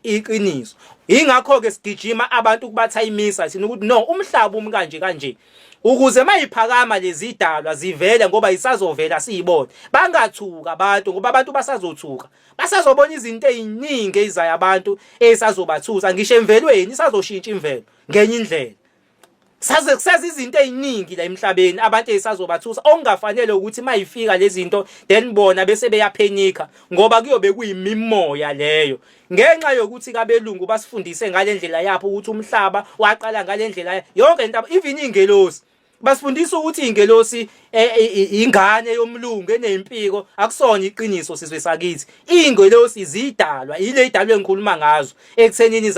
iqiniso ingakho ke sigijima abantu kubathayimisa sina ukuthi no umhlaba umkanje kanje ukuze mayiphakama lezi idalwa zivele ngoba isazovela siyibone bangathuka abantu ngoba abantu basazothuka basazobona izinto eziningi ezizayo abantu ezisazobathusa ngisho emvelweni isazoshintsha imvelo ngenye indlela saze kuseza izinto eziningi la emhlabeni abantu ezisazobathusa ongafanele ukuthi mayifika lezi zinto then bona bese beyaphenika ngoba kuyobe kuyimimoya leyo ngenxa yokuthi kabelungu basifundise ngalendlela yapho ukuthi umhlaba waqala ngalendlela yonke into even ingelosi basifundisa ukuthi ingelosi ingane yomlungu enempiko akusona iqiniso sizwe sakithi ingelosi izidalwa ile idalwe engikhuluma ngazo ekuthenini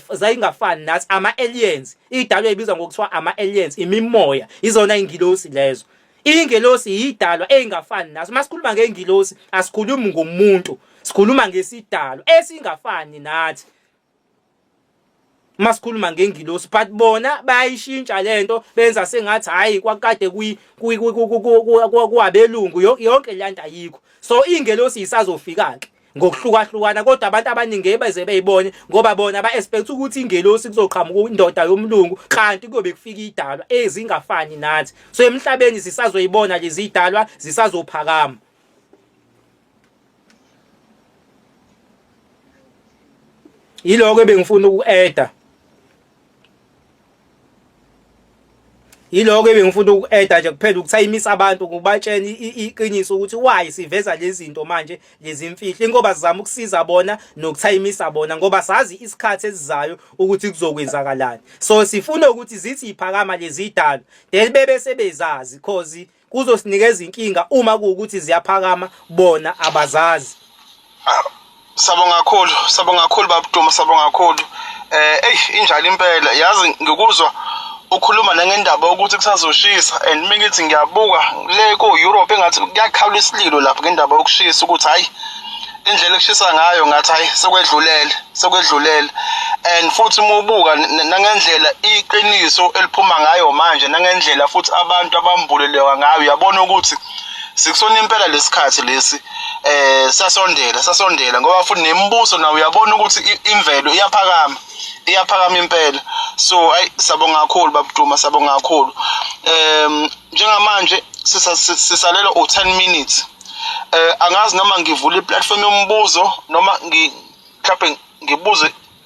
zayingafani nathi ama aliens idalwe ibizwa ngokuthiwa ama aliens imimoya izona ingelosi lezo ingelosi idalwa engafani nathi masikhuluma ngengilosi asikhulumi ngomuntu sikhuluma ngesidalwa esingafani nathi masikhuluma ngengilosi but bona bayishintsha lento benza sengathi hayi kwakade kwabelungu yonke lento ayikho so ingelosi isazofika ke ngokuhlukahlukana kodwa abantu abaningi beze beyibone ngoba bona ba expect ukuthi ingelosi kuzoqhamuka indoda yomlungu kanti kuyobe kufika idalwa ezingafani nathi so emhlabeni sisazoyibona lezi idalwa zisazophakama yiloko ebengifuna uku-eda yiloko ebengifuna uku-eda nje kuphela ukuthayimisa abantu kubatsheni iqiniso ukuthi why siveza lezi zinto manje lezi mfihlo ingoba sizama ukusiza bona nokuthayimisa bona ngoba sazi isikhathi esizayo ukuthi kuzokwenzakalani so sifuna ukuthi zithi iphakama lezi idalo then bebe sebezazi because kuzosinikeza inkinga uma kuukuthi ziyaphakama bona abazazi Sabonga kakhulu babuduma sabonga kakhulu injalo impela yazi ngikuzwa ukhuluma nangendaba ukuthi kusazoshisa and mingithi ngiyabuka le ko Europe engathi kuyakhawula isililo lapha ngendaba yokushisa ukuthi hayi indlela ekushisa ngayo ngathi hayi sekwedlulele and futhi umubuka nangendlela iqiniso eliphuma ngayo manje nangendlela futhi abantu abambuleleka ngayo yabona ukuthi sikusona impela lesikhathi lesi sasondela ngoba futhi nemibuso nawo uyabona ukuthi imvelo iyaphakama impela so sabonga kakhulu babuduma sabonga kakhulu njengamanje sisalela u10 minutes angazi noma ngivula iplatform yombuzo noma mhlawumbe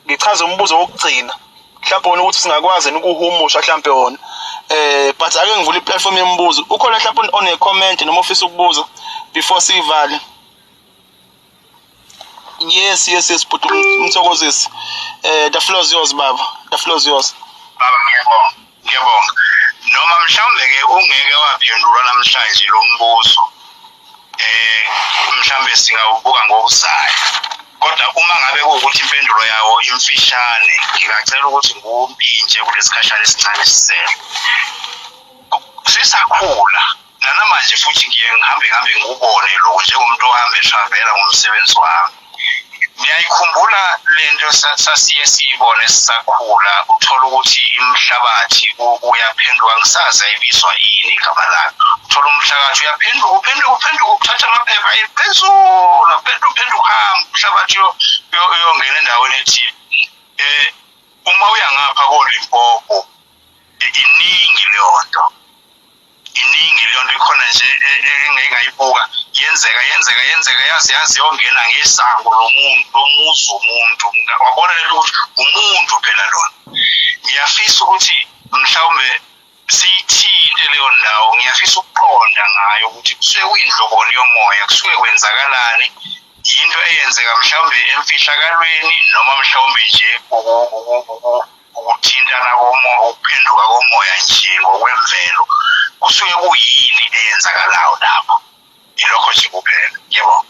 ngichaze umbuzo wokugcina mhlawumbe wona ukuthi singakwazi ukuhumusha mhlawumbe wona but ake ngivula iplatform yombuzo ukhona mhlawumbe one comment noma ofisa ukubuza before sivale yes but umthokozisi the floor is yours baba the floor is yours baba ngiyabonga noma mhlawumbe ke ungeke waphendula namhlanje lo mbuzo mhlawumbe singawubuka ngokuzayo kodwa uma ngabe kuukuthi impendulo yawo imfishane ngicela ukuthi ngumpinje kulesikhashana esincane sisele sisakhula namanje futhi ngiye ngihambe ngubone lokho njengomuntu ohambe travela ngomsebenzi wami ngiyayikhumbula lento sasiye siyibone sisakhula uthola ukuthi imhlabathi uyaphenduka ngisazi ayibizwa yini igama layo uthola umhlabathi uyaphenduka uthatha amaphepha ayiphezulu phenduka uhamba umhlabathi yongena endaweni ethile uma uya ngapha koLimpopo iningi leyonto ikhona nje engayibuka yenzeka yazi yongena ngesango lomuzi umuntu wabona lelo ukuthi umuntu phela lona ngiyafisa ukuthi mhlawumbe siyithinte leyo ndawo ngiyafisa ukuqonda ngayo ukuthi kusuke kuyindloboni yomoya kusuke kwenzakalani into eyenzeka mhlawumbe emfihlakalweni noma mhlawumbe nje ukuthintana komoya ukuphenduka komoya nje ngokwemvelo kusuke kuyini eyenzakalayo lapho ilokho nje kuphela yebo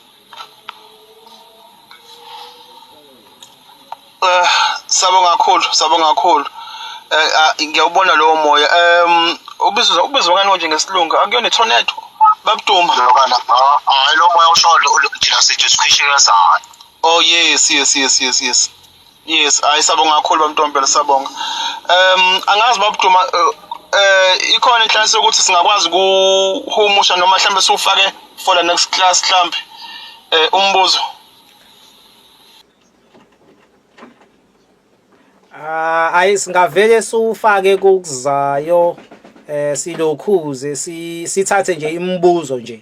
sabonga kakhulu ngiyawubona lowo moya ubizwa ngani nje ngesilungu akuyona tornado babuduma lokana hayi lo moya ushodo thina sithi sikhishika sana oh yes hayi sabonga kakhulu bamntombela sabonga angazi babuduma ikhona inhlanhla ukuthi singakwazi ukuhumusha noma mhlambe siufake for the next class mhlambe umbuzo ayi singavele siufake kukuzayo silokhuze sithathe nje imibuzo nje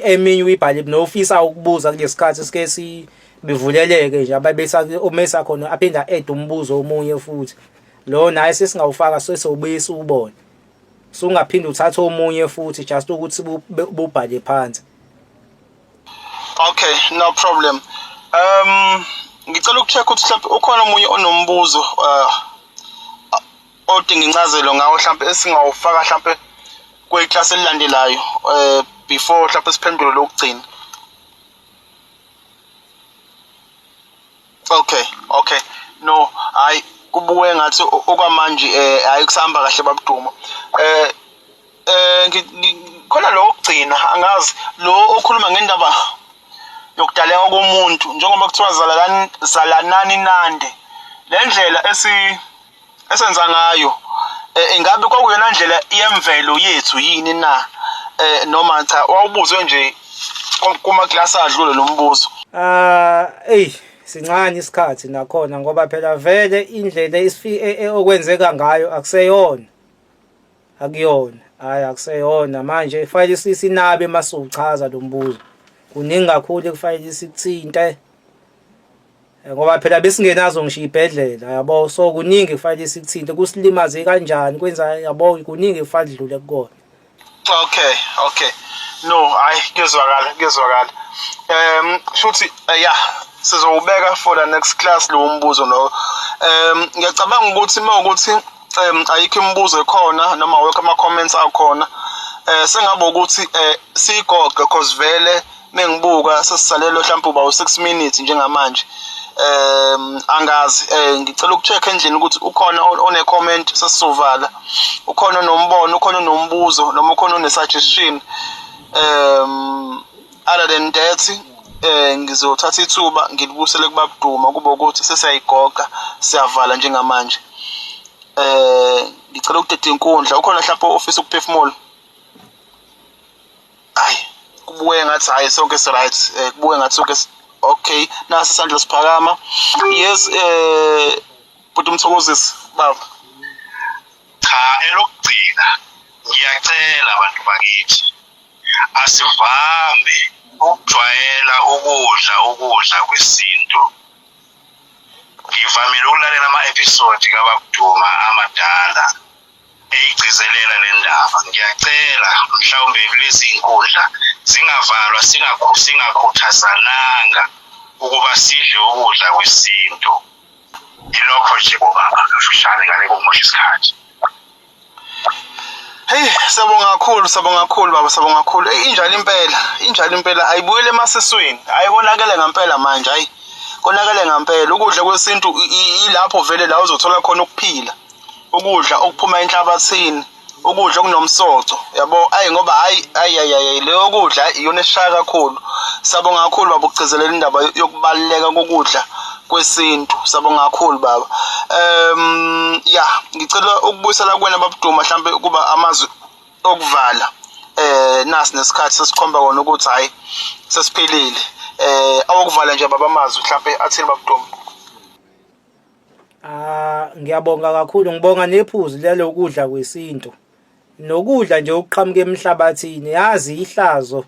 eminye uyibhale nofisa ukubuza kulesikhathi sike sibivuleleke nje ababesa umesa khona aphinda add umbuzo omunye futhi lo naye sesingawufaka sesewubuyisa ubone sungaphinde uthathe omunye futhi just ukuthi bubhale phansi. Okay, no problem. Ngicela ukucheck ukuthi mhlawumbe ukhona omunye onombuzo odinga incazelo ngawo mhlawumbe esingawufaka mhlawumbe kwiclass elilandelayo before mhlawumbe siphendule lokugcina. Okay. No, hayi kubuke ngathi okwamanje hayi kusahamba kahle babuduma. Khona lo ogcina angazi lo okhuluma ngendaba yokudaleka komuntu njengoba kuthiwa zalanani nande le ndlela esenza ngayo ingabe kwakuyona ndlela yemvelo yethu yini na noma cha wawubuzwe nje kuma class adlule lo mbuzo sincane isikhathi nakhona ngoba phela vele indlela okwenzeka ngayo akuseyona akuyona hayi akuseyona manje fanele sisinabe masuchaza lo mbuzo kuningi kakhulu ekufanele sikuthinte ngoba phela besingenazo ngisho ibhedlela yabo so kuningi kufanele sikuthinte kusilimaze kanjani kwenza yabo kuningi kufanele dlule kukona. Okay no hayi kuyezwakala shuthi sizowubeka for the next class lo mbuzo lo ngiyacabanga ukuthi mawukuthi ayikho imibuzo ekhona noma wonke ama comments akhona sengabe ukuthi sigoge because vele mengibuka sesisalelo mhlawumbe uba 6 minutes njengamanje angazi ngicela ukucheck endlini ukuthi ukhona one comment sesizovala ukhona nombono ukhona nombuzo noma ukhona one suggestion other than that ngizothatha ithuba ngilibusele kubabuduma kube ukuthi sesiyayigoga siyavala njengamanje ngicela ukudede inkundla ukhona mhlawumbe office ukuphefumula hayi kubuye ngathi hayi sonke si right kubuye ngathi sonke okay nasi isandla siphakama yes but umthokozisi baba cha elokugcina ngiyacela abantu bakithi asivame ukujwayela ukudla kwesintu ngivamile ukulalela ama-episode kababuduma amadala eyigcizelela le ndaba ngiyacela mhlawumbe lezi inkundla zingavalwa singakhuthazananga ukuba sidle ukudla kwesintu ilokho nje bobaba mfishane ngale kokusho isikhathi. Hey sabonga kakhulu baba sabonga kakhulu injalo impela ayibuyele emasisweni ayikonakele ngempela manje hayi konakele ngempela ukudla kwesintu ilapho vele la uzothola khona ukuphila ukudla okuphuma enhlabathini ukudla okunomsoco yabo ngoba hayi leyo kudla iyona esishaya kakhulu. Sabonga kakhulu baba ukugcizelela indaba yokubaluleka kokudla kwesintu. Sabonga kakhulu baba. Ngicela ukubuyisela kuwena baba Duma mhlambe kuba amazwi okuvala nasi nesikhathi sesikhomba kona ukuthi hayi sesiphelile. Awukuvala nje baba amazwi mhlambe athini baba Duma. Ngiyabonga kakhulu, ngibonga nephuzu lelo kudla kwesintu nokudla nje okuqhamuka emhlabathini. Yazi ihlazo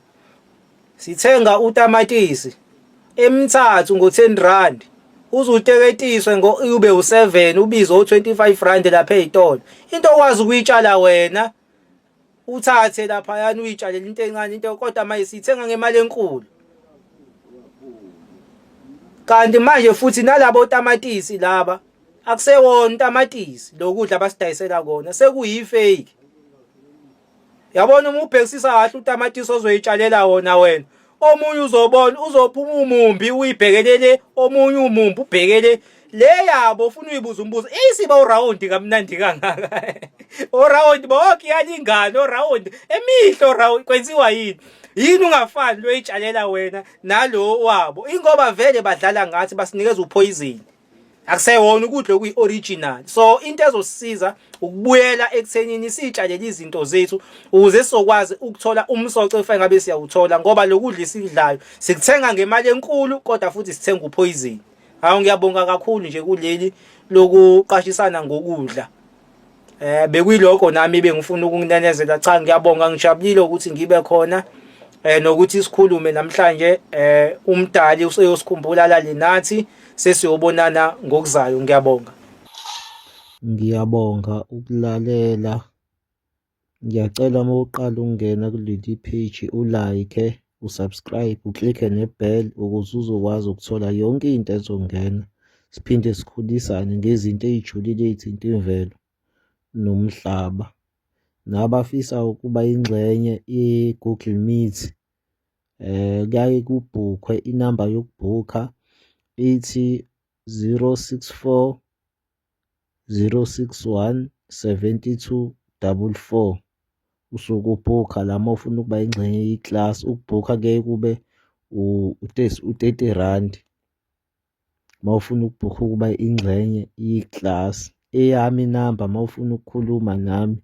sithenga utamatisi emithathu ngo10 rand, uzuteketiswe ube u7 ubizwe u25 rand lapha ezitolo. Into okwazi ukuyitshala wena uthathe lapha yana uyitshalela into encane into, kodwa manje sithenga ngemali enkulu. Kanti manje futhi nalabo tamatisi laba akusewona tamatisi lokudla basidayisela kona, sekuyifake. Yabona uma ubhekisisa kahle utamatisi ozoyitshalela wona wena, omunye uzobona uzophuma umumbi uyibhekelele, omunye umumbi ubhekele le yabo ufuna uyibuza umbuzo isiba uround kamnandi kangaka. Uround bonke iyalingana, uround emihlo round kwenziwa yini ungafani lo yitshalela wena nalo wabo, ingoba vele badlala ngathi basinikeza upoison. Akusewona ukudla okuyi-original. So into ezosisiza ukubuyela ekuthenini sitshalele izinto zethu ukuze sizokwazi ukuthola umsoco efana ngabe siyawuthola, ngoba lokudla esikudlayo sikuthenga ngemali enkulu kodwa futhi sithenga upoison. Hawu ngiyabonga kakhulu nje kuleli lokuqashisana ngokudla. Bekuyiloko nami bengifuna ukunenezela. Cha, ngiyabonga, ngijabulile ukuthi ngibe khona nokuthi sikhulume namhlanje. Umdali useyosikhumbula lali nathi sesiyobonana ngokuzayo. Ngiyabonga ukulalela. Ngiyacela uma uqala ungena kuleli page ulike, usubscribe, uklikhe nebell ukuze uzokwazi ukuthola yonke into ezongena. Siphinde sikhulisane ngezinto ezijulile ezithinta imvelo nomhlaba. Nabafisa ukuba ingxenye i-Google Meet kuyaye kubhukhwe inamba yokubhukha ithi 064 061 7244. Usukubhukha lama ufuna ukuba ingxenye yeclass. Ukubhukha ke kube u30 rand mawufuna ukubhukha ukuba ingxenye yeclass. Eyami inamba mawufuna ukukhuluma nami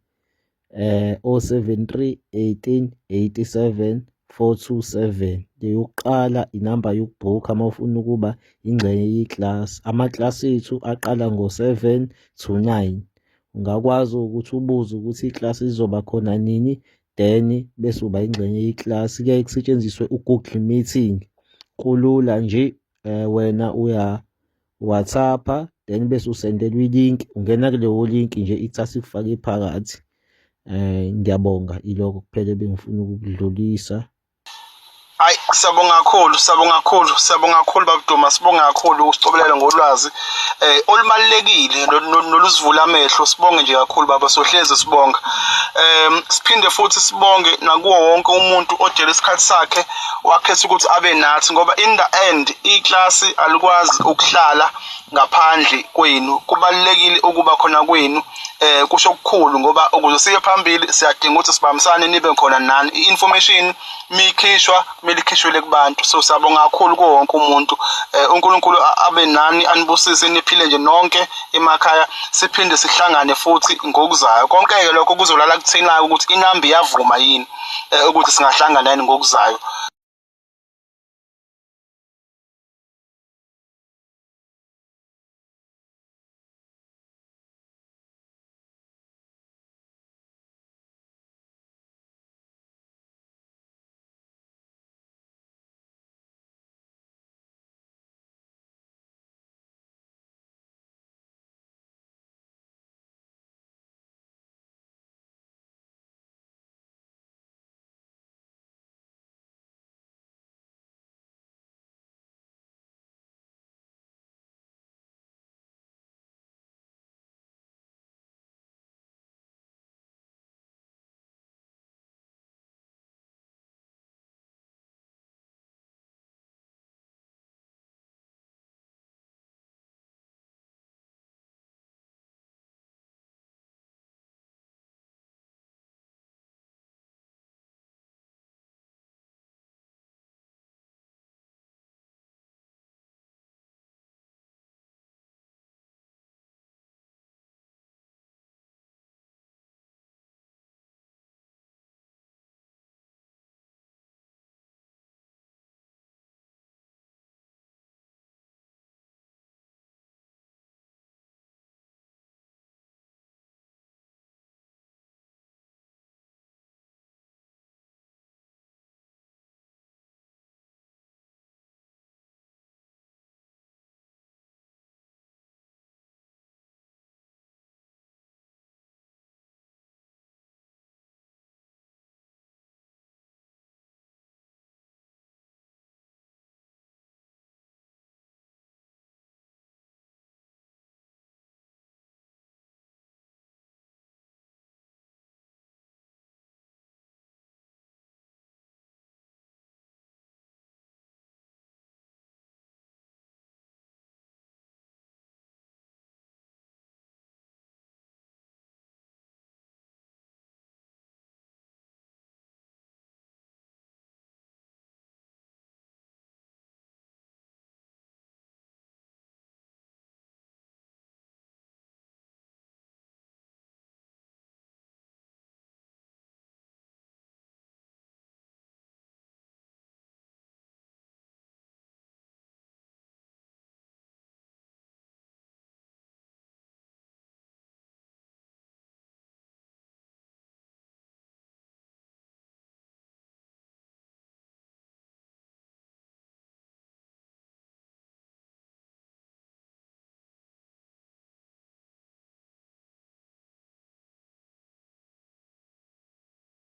073 18 87 427. Leyokuqala inamba yokubhukha mawufuna ukuba ingxenye yeclass. Amaclass ethu aqala ngo7 to 9. Ungakwazi ukuthi ubuze ukuthi iclass izoba khona nini, then bese uba ingxenye yeclass. Kuyaye kusetshenziswe uGoogle Meeting. Kulula nje, wena uya WhatsApp then bese usendelwa ilink, ungena kuleyo link nje ithasi kufake phakathi. Ngiyabonga, iloko kuphela bengifuna ukudlulisa. Hayi siyabonga kakhulu baba Duma, sibonga kakhulu usicobelele ngolwazi olubalekile noluzivula amehlo. Sibonge nje kakhulu baba, sohleze sibonga. Siphinde futhi sibonge nakuwo wonke umuntu odela isikhathi sakhe wakhetha ukuthi abe nathi, ngoba in the end iclass alikwazi ukuhlala ngaphandle kwenu. Kubalekile ukuba khona kwenu, kusho okukhulu, ngoba ukuze siye phambili siyadinga ukuthi sibambisane nibe khona nani. I-information mikhishwa melikhishwele kubantu. So siyabonga kakhulu kuwo wonke umuntu. uNkulunkulu abe nani, anibusise, niphile nje nonke emakhaya. Siphinde sihlangane futhi ngokuzayo. Konke lokho kuzolala kuthinayo ukuthi inamba iyavuma yini ukuthi singahlangana yini ngokuzayo.